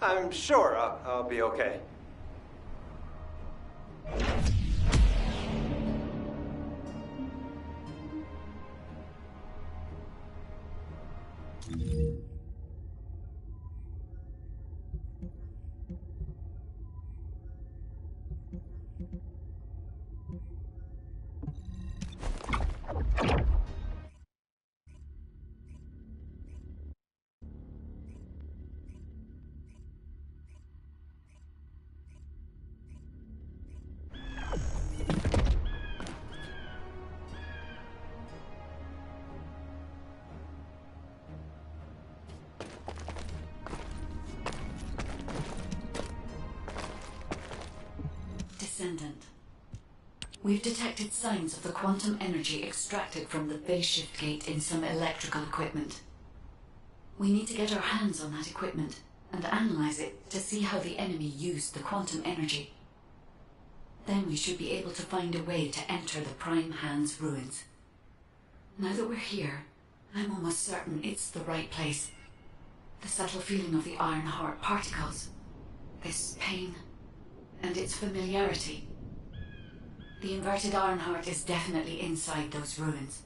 I'm sure I'll be okay. Descendant. We've detected signs of the quantum energy extracted from the phase shift gate in some electrical equipment. We need to get our hands on that equipment and analyze it to see how the enemy used the quantum energy. Then we should be able to find a way to enter the Prime Hand's ruins. Now that we're here, I'm almost certain it's the right place. The subtle feeling of the Iron Heart particles, this pain, and its familiarity. The inverted Ironheart is definitely inside those ruins.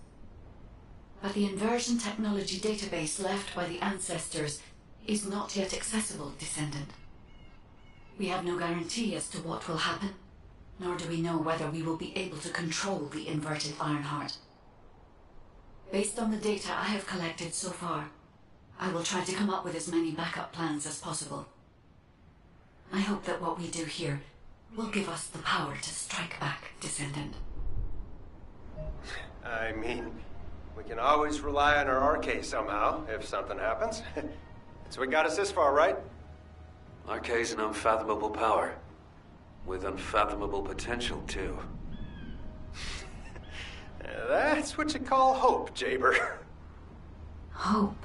But the inversion technology database left by the ancestors is not yet accessible, Descendant. We have no guarantee as to what will happen, nor do we know whether we will be able to control the inverted Ironheart. Based on the data I have collected so far, I will try to come up with as many backup plans as possible. I hope that what we do here will give us the power to strike back, Descendant. I mean, we can always rely on our RK somehow, if something happens. That's what got us this far, right? RK's an unfathomable power. With unfathomable potential, too. That's what you call hope, Jaber. Hope.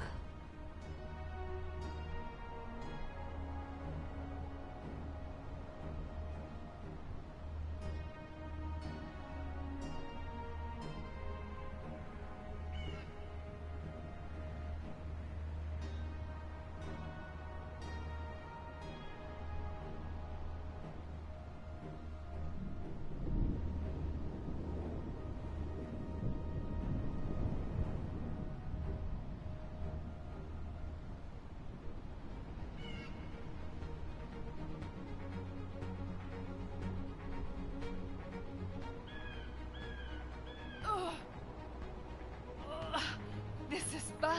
This is bad.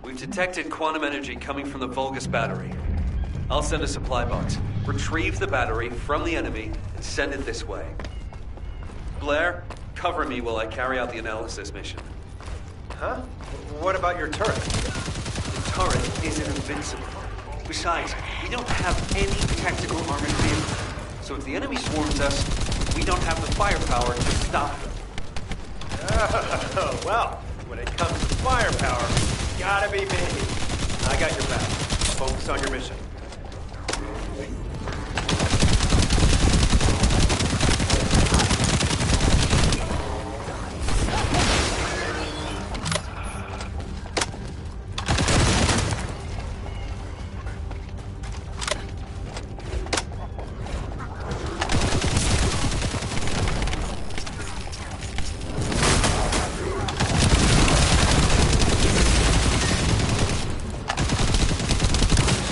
We've detected quantum energy coming from the Vulgus battery. I'll send a supply box. Retrieve the battery from the enemy and send it this way. Blair, cover me while I carry out the analysis mission. Huh? What about your turret? The turret isn't invincible. Besides, we don't have any tactical armored vehicle. So if the enemy swarms us, we don't have the firepower to stop them. Oh, well, when it comes to firepower, gotta be me. I got your back. Focus on your mission.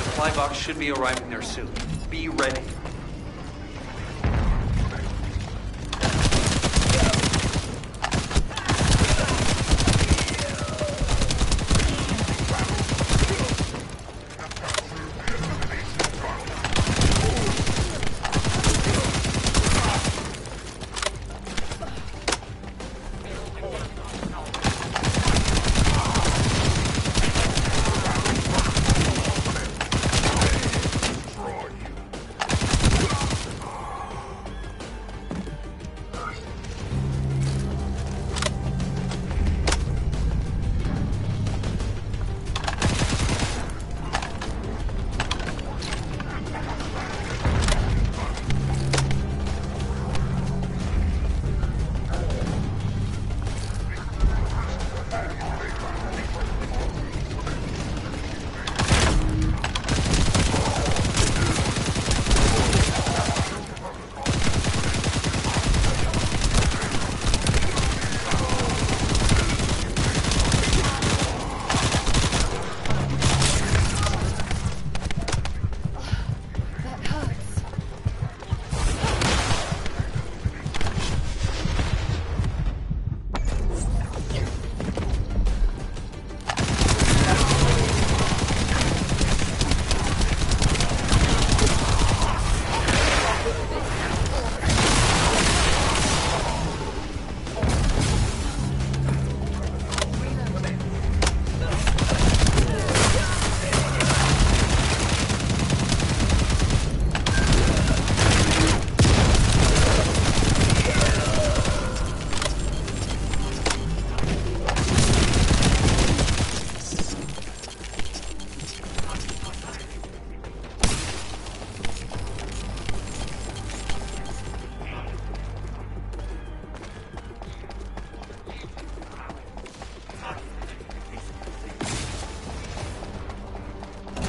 Supply box should be arriving there soon. Be ready.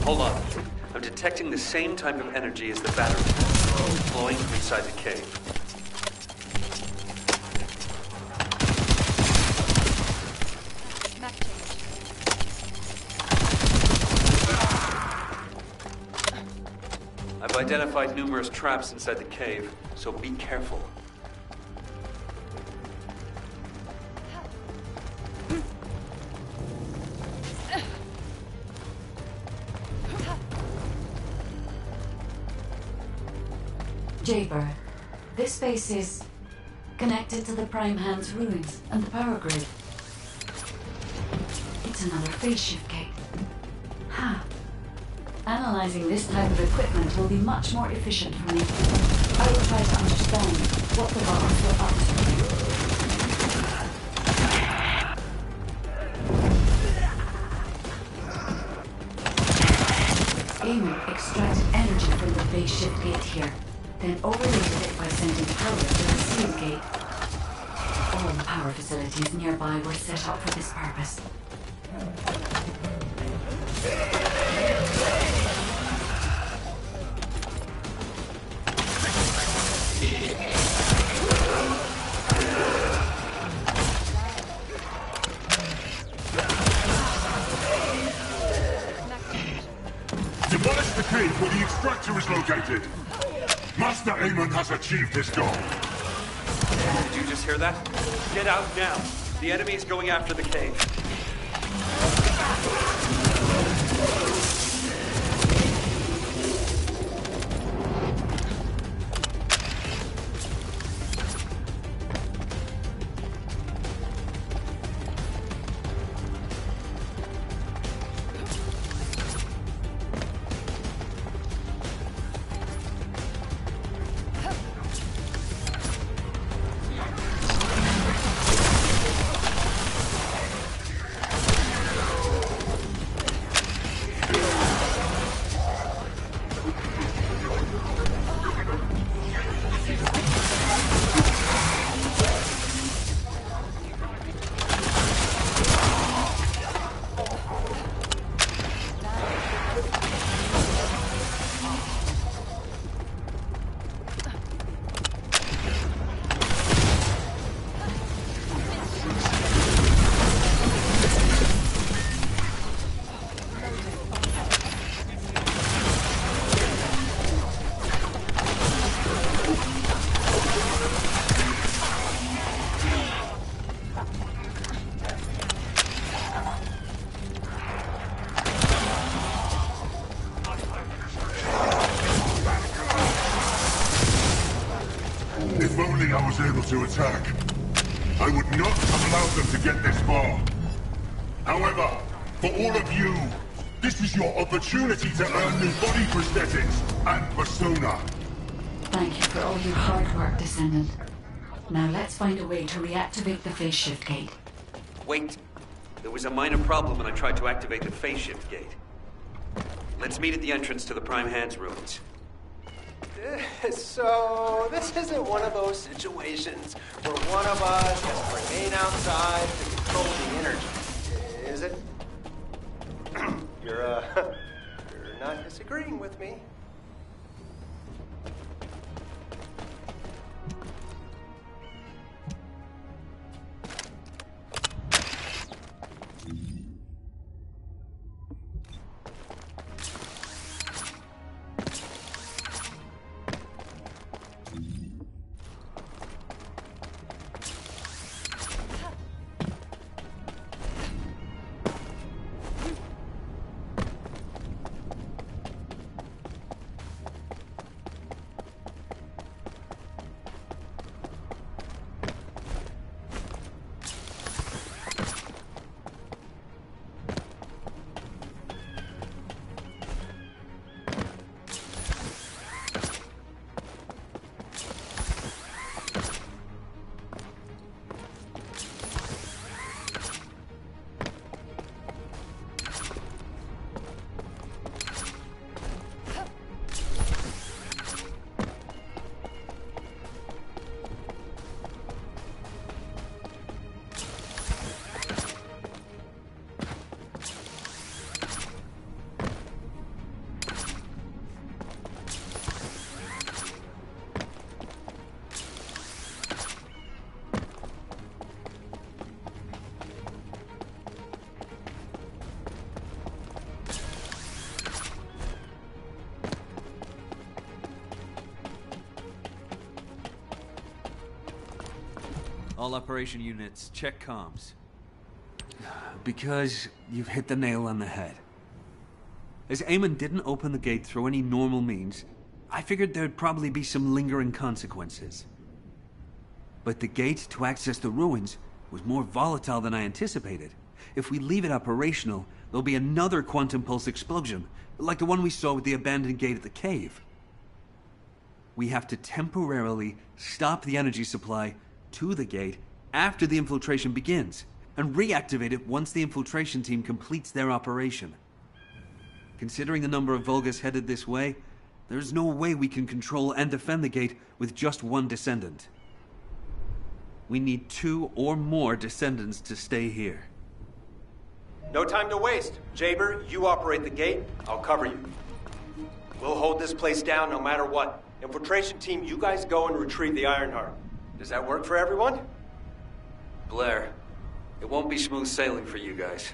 Hold on. I'm detecting the same type of energy as the battery flowing from inside the cave. I've identified numerous traps inside the cave, so be careful. Jaybird, this base is connected to the Prime Hand's ruins and the power grid. It's another phase shift gate. Huh. Analyzing this type of equipment will be much more efficient for me. I will try to understand what the bombs were up to. Amon extracted energy from the phase shift gate here, then overloaded it by sending power to the seal gate. All the power facilities nearby were set up for this purpose. Demolish the cave where the extractor is located. Master Amon has achieved his goal. Did you just hear that? Get out now. The enemy is going after the cave. If only I was able to attack. I would not have allowed them to get this far. However, for all of you, this is your opportunity to earn new body prosthetics and persona. Thank you for all your hard work, Descendant. Now let's find a way to reactivate the phase shift gate. Wait. There was a minor problem when I tried to activate the phase shift gate. Let's meet at the entrance to the Prime Hand's ruins. So, this isn't one of those situations where one of us has to remain outside to control the energy, is it? You're not disagreeing with me. All operation units, check comms. Because you've hit the nail on the head. As Eamon didn't open the gate through any normal means, I figured there'd probably be some lingering consequences. But the gate to access the ruins was more volatile than I anticipated. If we leave it operational, there'll be another quantum pulse explosion, like the one we saw with the abandoned gate at the cave. We have to temporarily stop the energy supply to the gate after the infiltration begins, and reactivate it once the infiltration team completes their operation. Considering the number of Vulgus headed this way, there's no way we can control and defend the gate with just one Descendant. We need 2 or more Descendants to stay here. No time to waste. Jaber, you operate the gate. I'll cover you. We'll hold this place down no matter what. Infiltration team, you guys go and retrieve the Ironheart. Does that work for everyone? Blair, it won't be smooth sailing for you guys.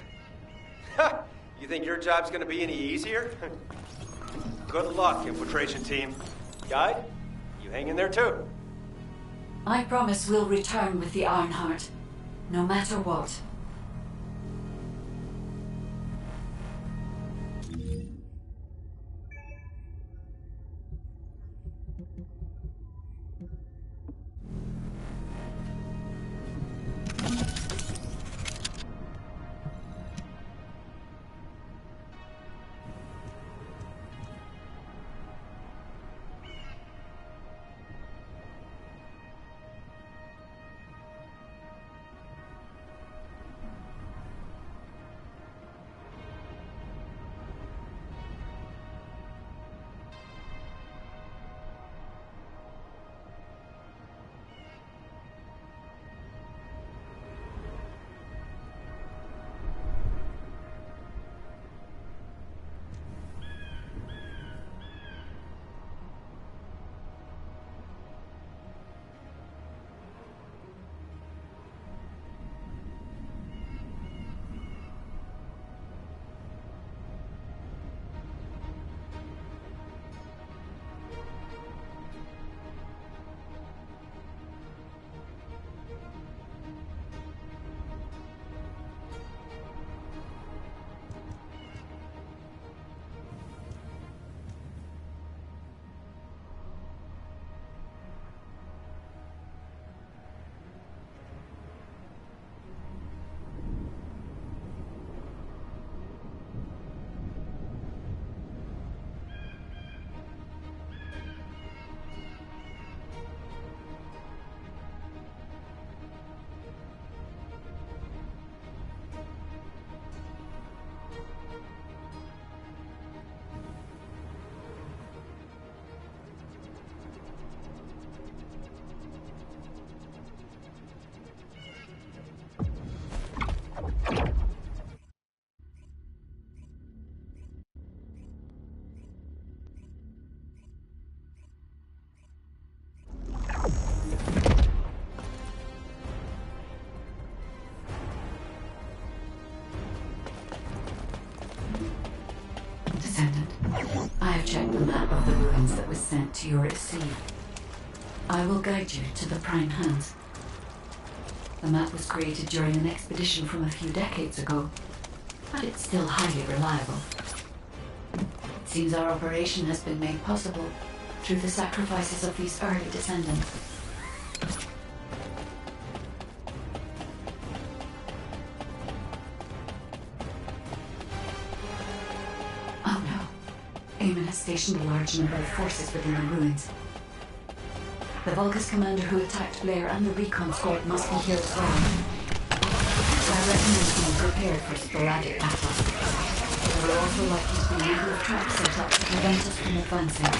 Ha! You think your job's gonna be any easier? Good luck, infiltration team. Guide, you hang in there too. I promise we'll return with the Ironheart, no matter what. I have checked the map of the ruins that was sent to your receive. I will guide you to the Prime Hands. The map was created during an expedition from a few decades ago, but it's still highly reliable. It seems our operation has been made possible through the sacrifices of these early descendants. Eamon has stationed a large number of forces within the ruins. The Vulgus commander who attacked Blair and the recon squad must be here as well. I recommend being prepared for sporadic battle. There are also likely to be a number of traps set up to prevent us from advancing.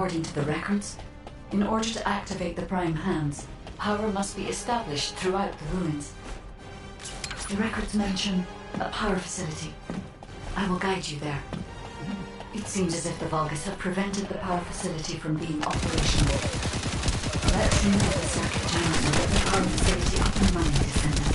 According to the records, in order to activate the Prime Hands, power must be established throughout the ruins. The records mention a power facility. I will guide you there. It seems as if the Vulgus have prevented the power facility from being operational. Let's remove the circuit channels and get the power facility up and running, Descendant.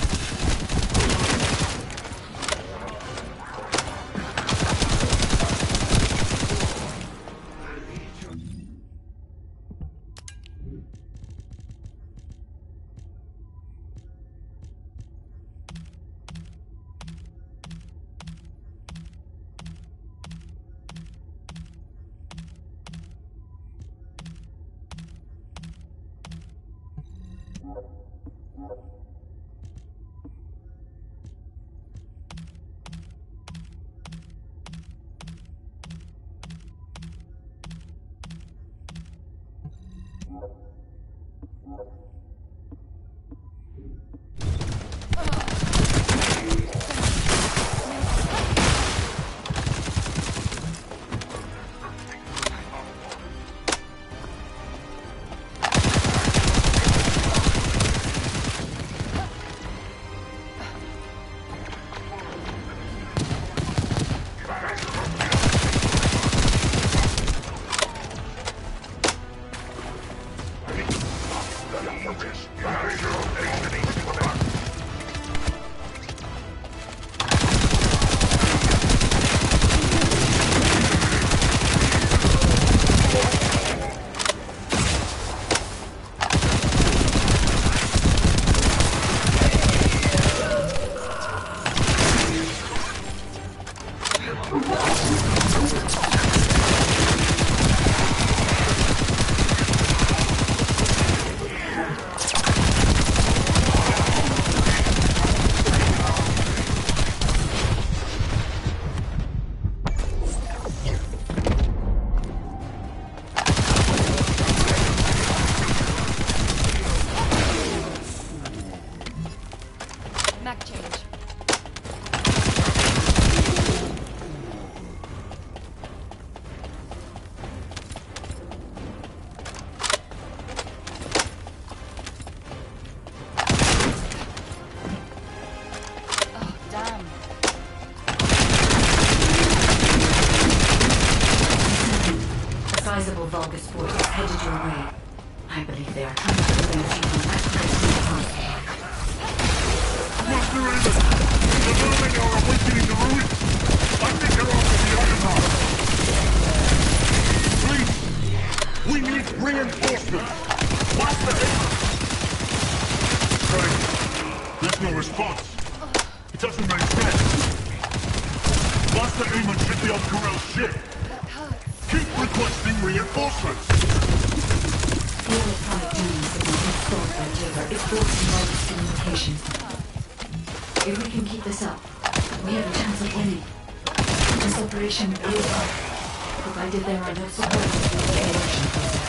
Sizable Vulgus force is headed your way. I believe they are trying to prevent you from activating the power. Master Raven! The vermin are awakening the ruins! I think they're after the Ironheart! Please! We need reinforcements! Master Raven! Craig, there's no response. It doesn't make sense. Master Aemon should be on Corell's ship. Keep requesting reinforcements! All electronic journeys have been installed by Jigger. It forces Vulgus communications. If we can keep this up, we have a chance of winning. This operation will work, provided there are no surprises with the election process.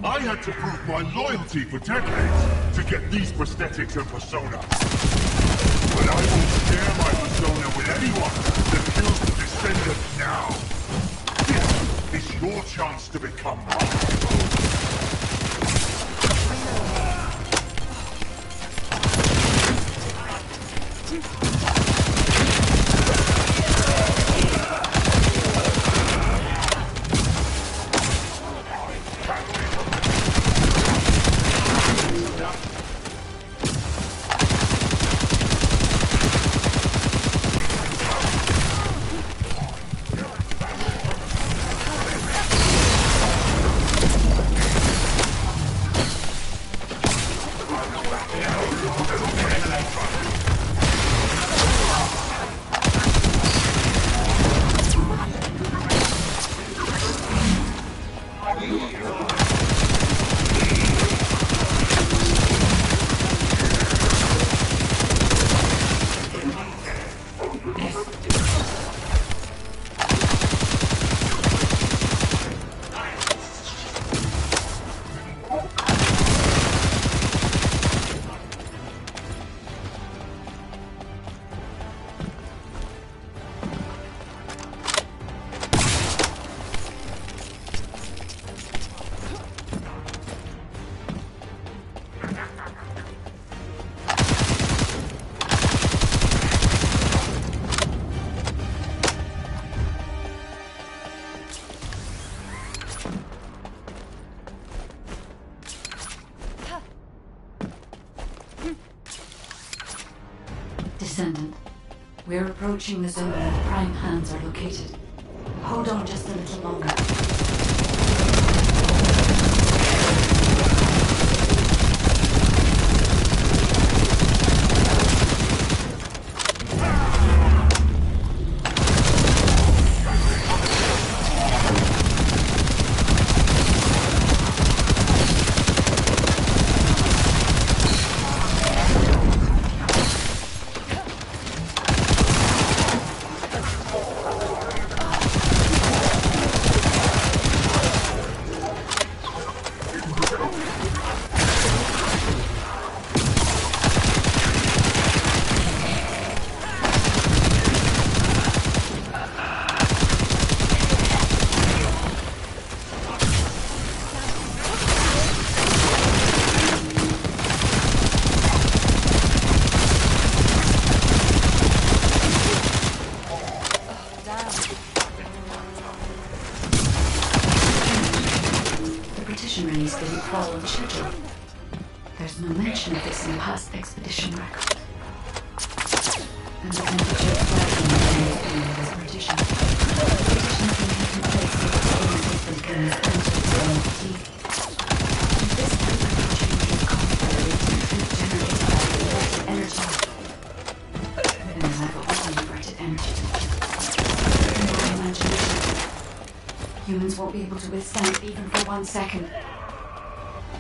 I had to prove my loyalty for decades to get these prosthetics and persona. But I won't share my persona with anyone that kills the Descendant now. This is your chance to become mine. Descendant, we're approaching the zone where the Prime Hands are located. Hold on just a little longer. Didn't follow the schedule. There's no mention of this in the past expedition record. And the temperature flagging in this partition. Partitions can take place if the solar system can enter its own fatigue. And this temperature change is caused by the radiant heat generated by the inverted energy. And I have all inverted energy. In my imagination, humans won't be able to withstand it even for 1 second.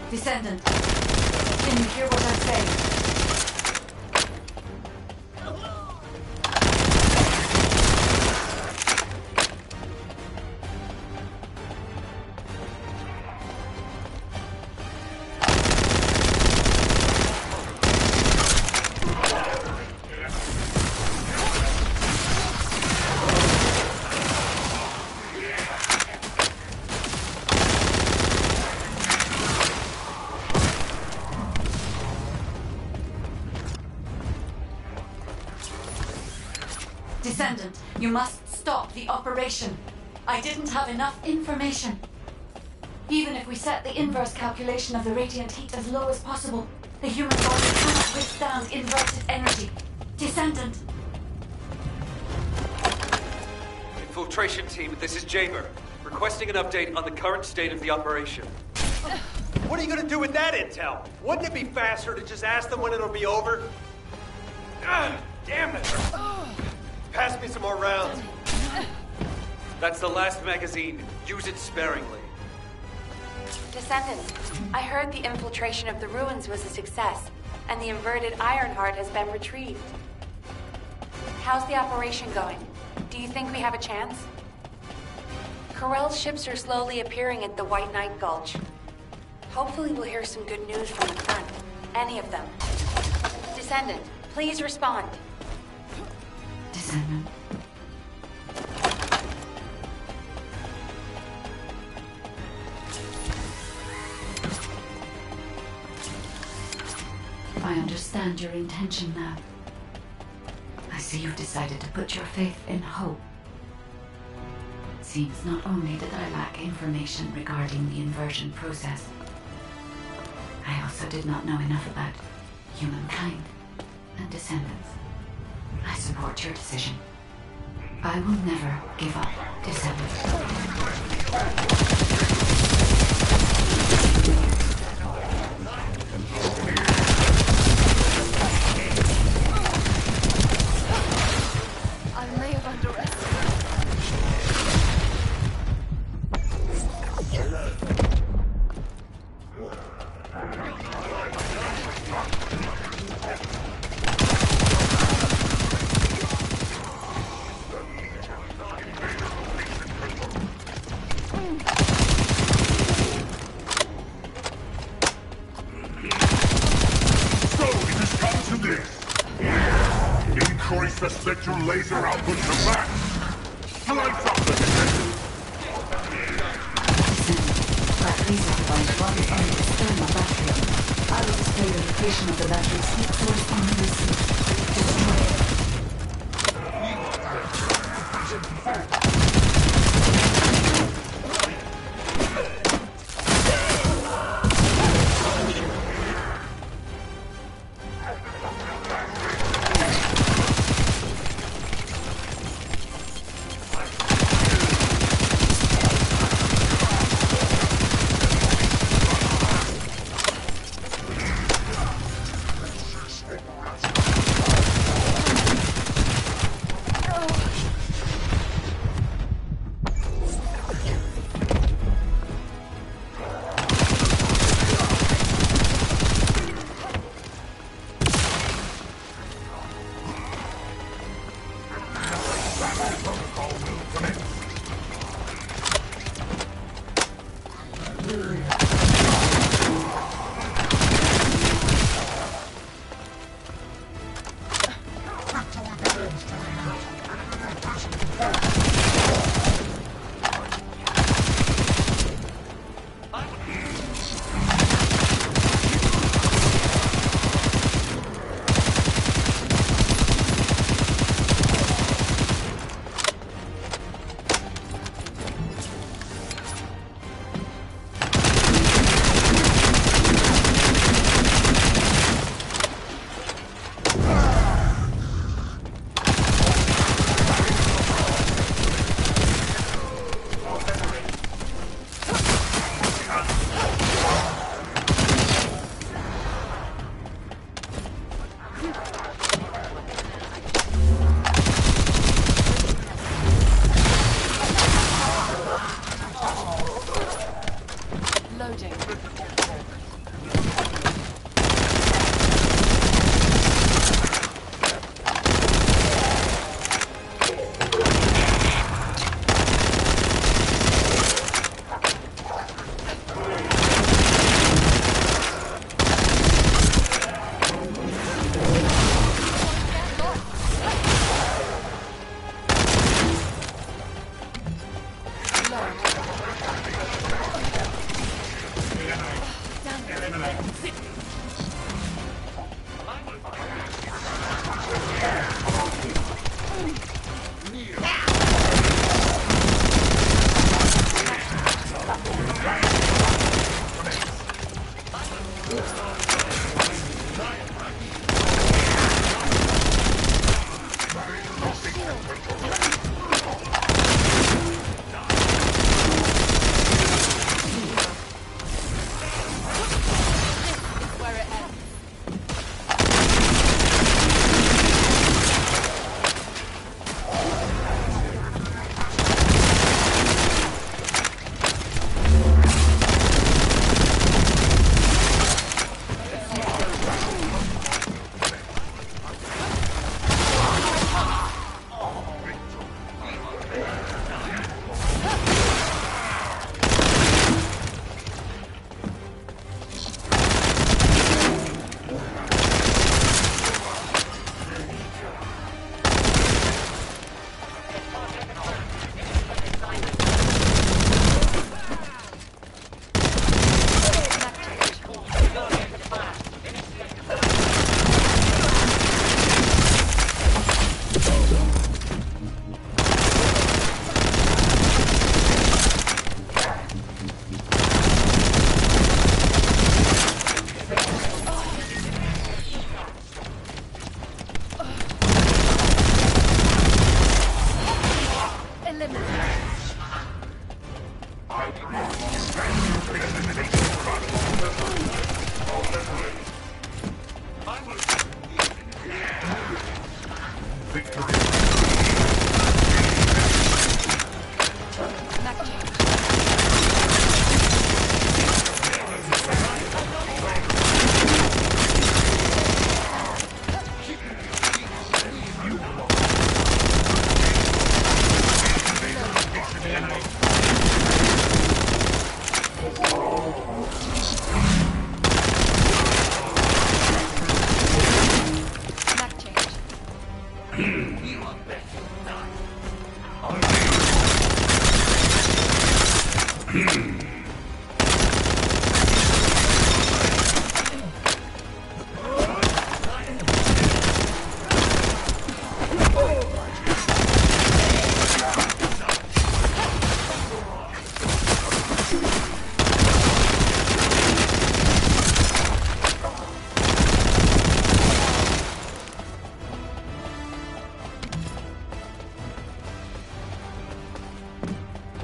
Descendant, can you hear what I'm saying? Descendant, you must stop the operation. I didn't have enough information. Even if we set the inverse calculation of the radiant heat as low as possible, the human body cannot withstand inverted energy. Descendant. Infiltration team, this is Jaber. Requesting an update on the current state of the operation. What are you gonna do with that intel? Wouldn't it be faster to just ask them when it'll be over? Damn it! Pass me some more rounds. That's the last magazine. Use it sparingly. Descendant, I heard the infiltration of the ruins was a success, and the inverted Ironheart has been retrieved. How's the operation going? Do you think we have a chance? Corell's ships are slowly appearing at the White Knight Gulch. Hopefully we'll hear some good news from the front. Any of them. Descendant, please respond. Descendant. I understand your intention now. I see you've decided to put your faith in hope. It seems not only did I lack information regarding the inversion process, I also did not know enough about humankind and descendants. I support your decision. I will never give up, Descendants. I may have underestimated. Increase the spectral laser output to max! Lights up the That laser device runs on the external battery. I will display the location of the battery's heat source on the receipt. Destroy it.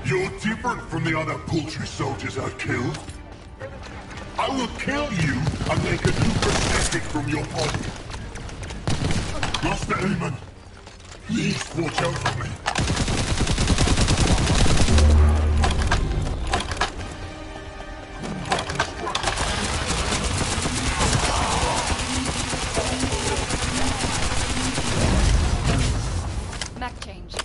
You're different from the other paltry soldiers I've killed. I will kill you and make a new prosthetic from your body. Master Aemon, please watch over me. Mech change.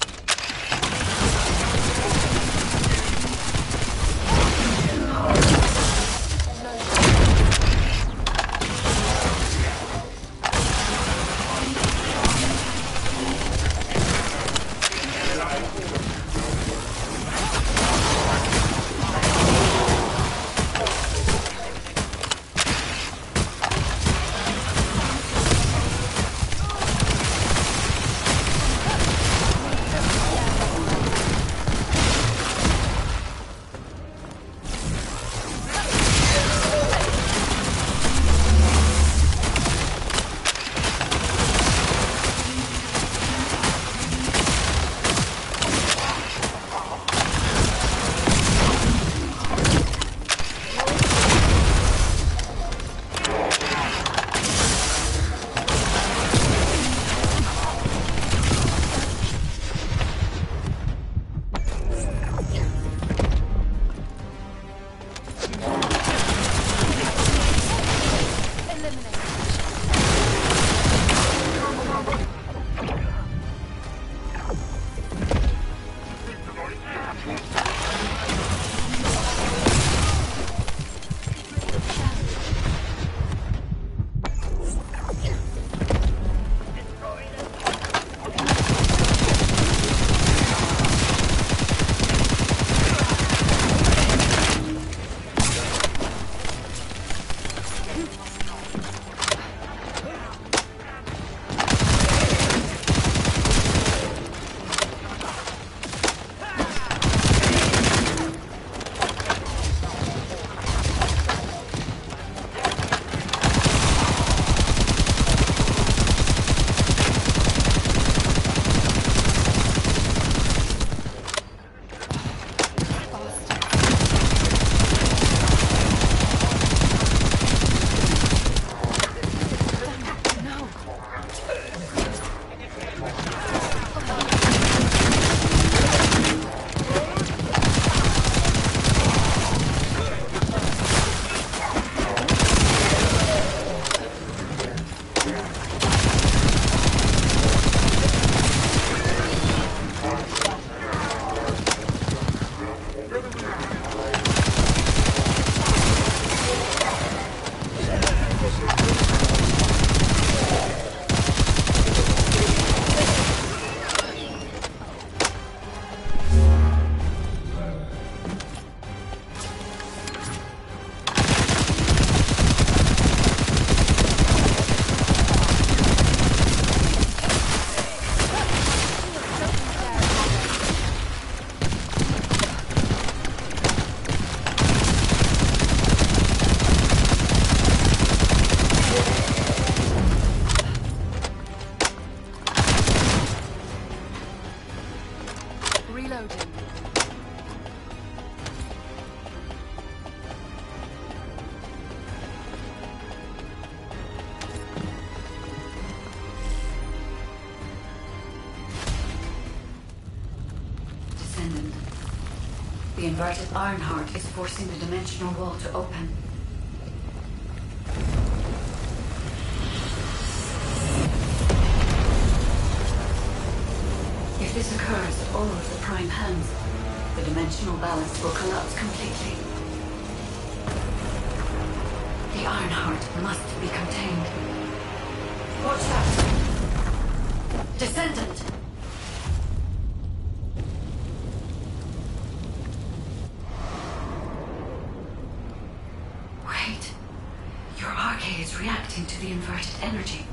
The inverted Ironheart is forcing the dimensional wall to open. If this occurs at all of the prime hands, the dimensional balance will collapse completely. The Ironheart must be contained. Watch out! Descendant! Wait. Your arcade is reacting to the inverted energy.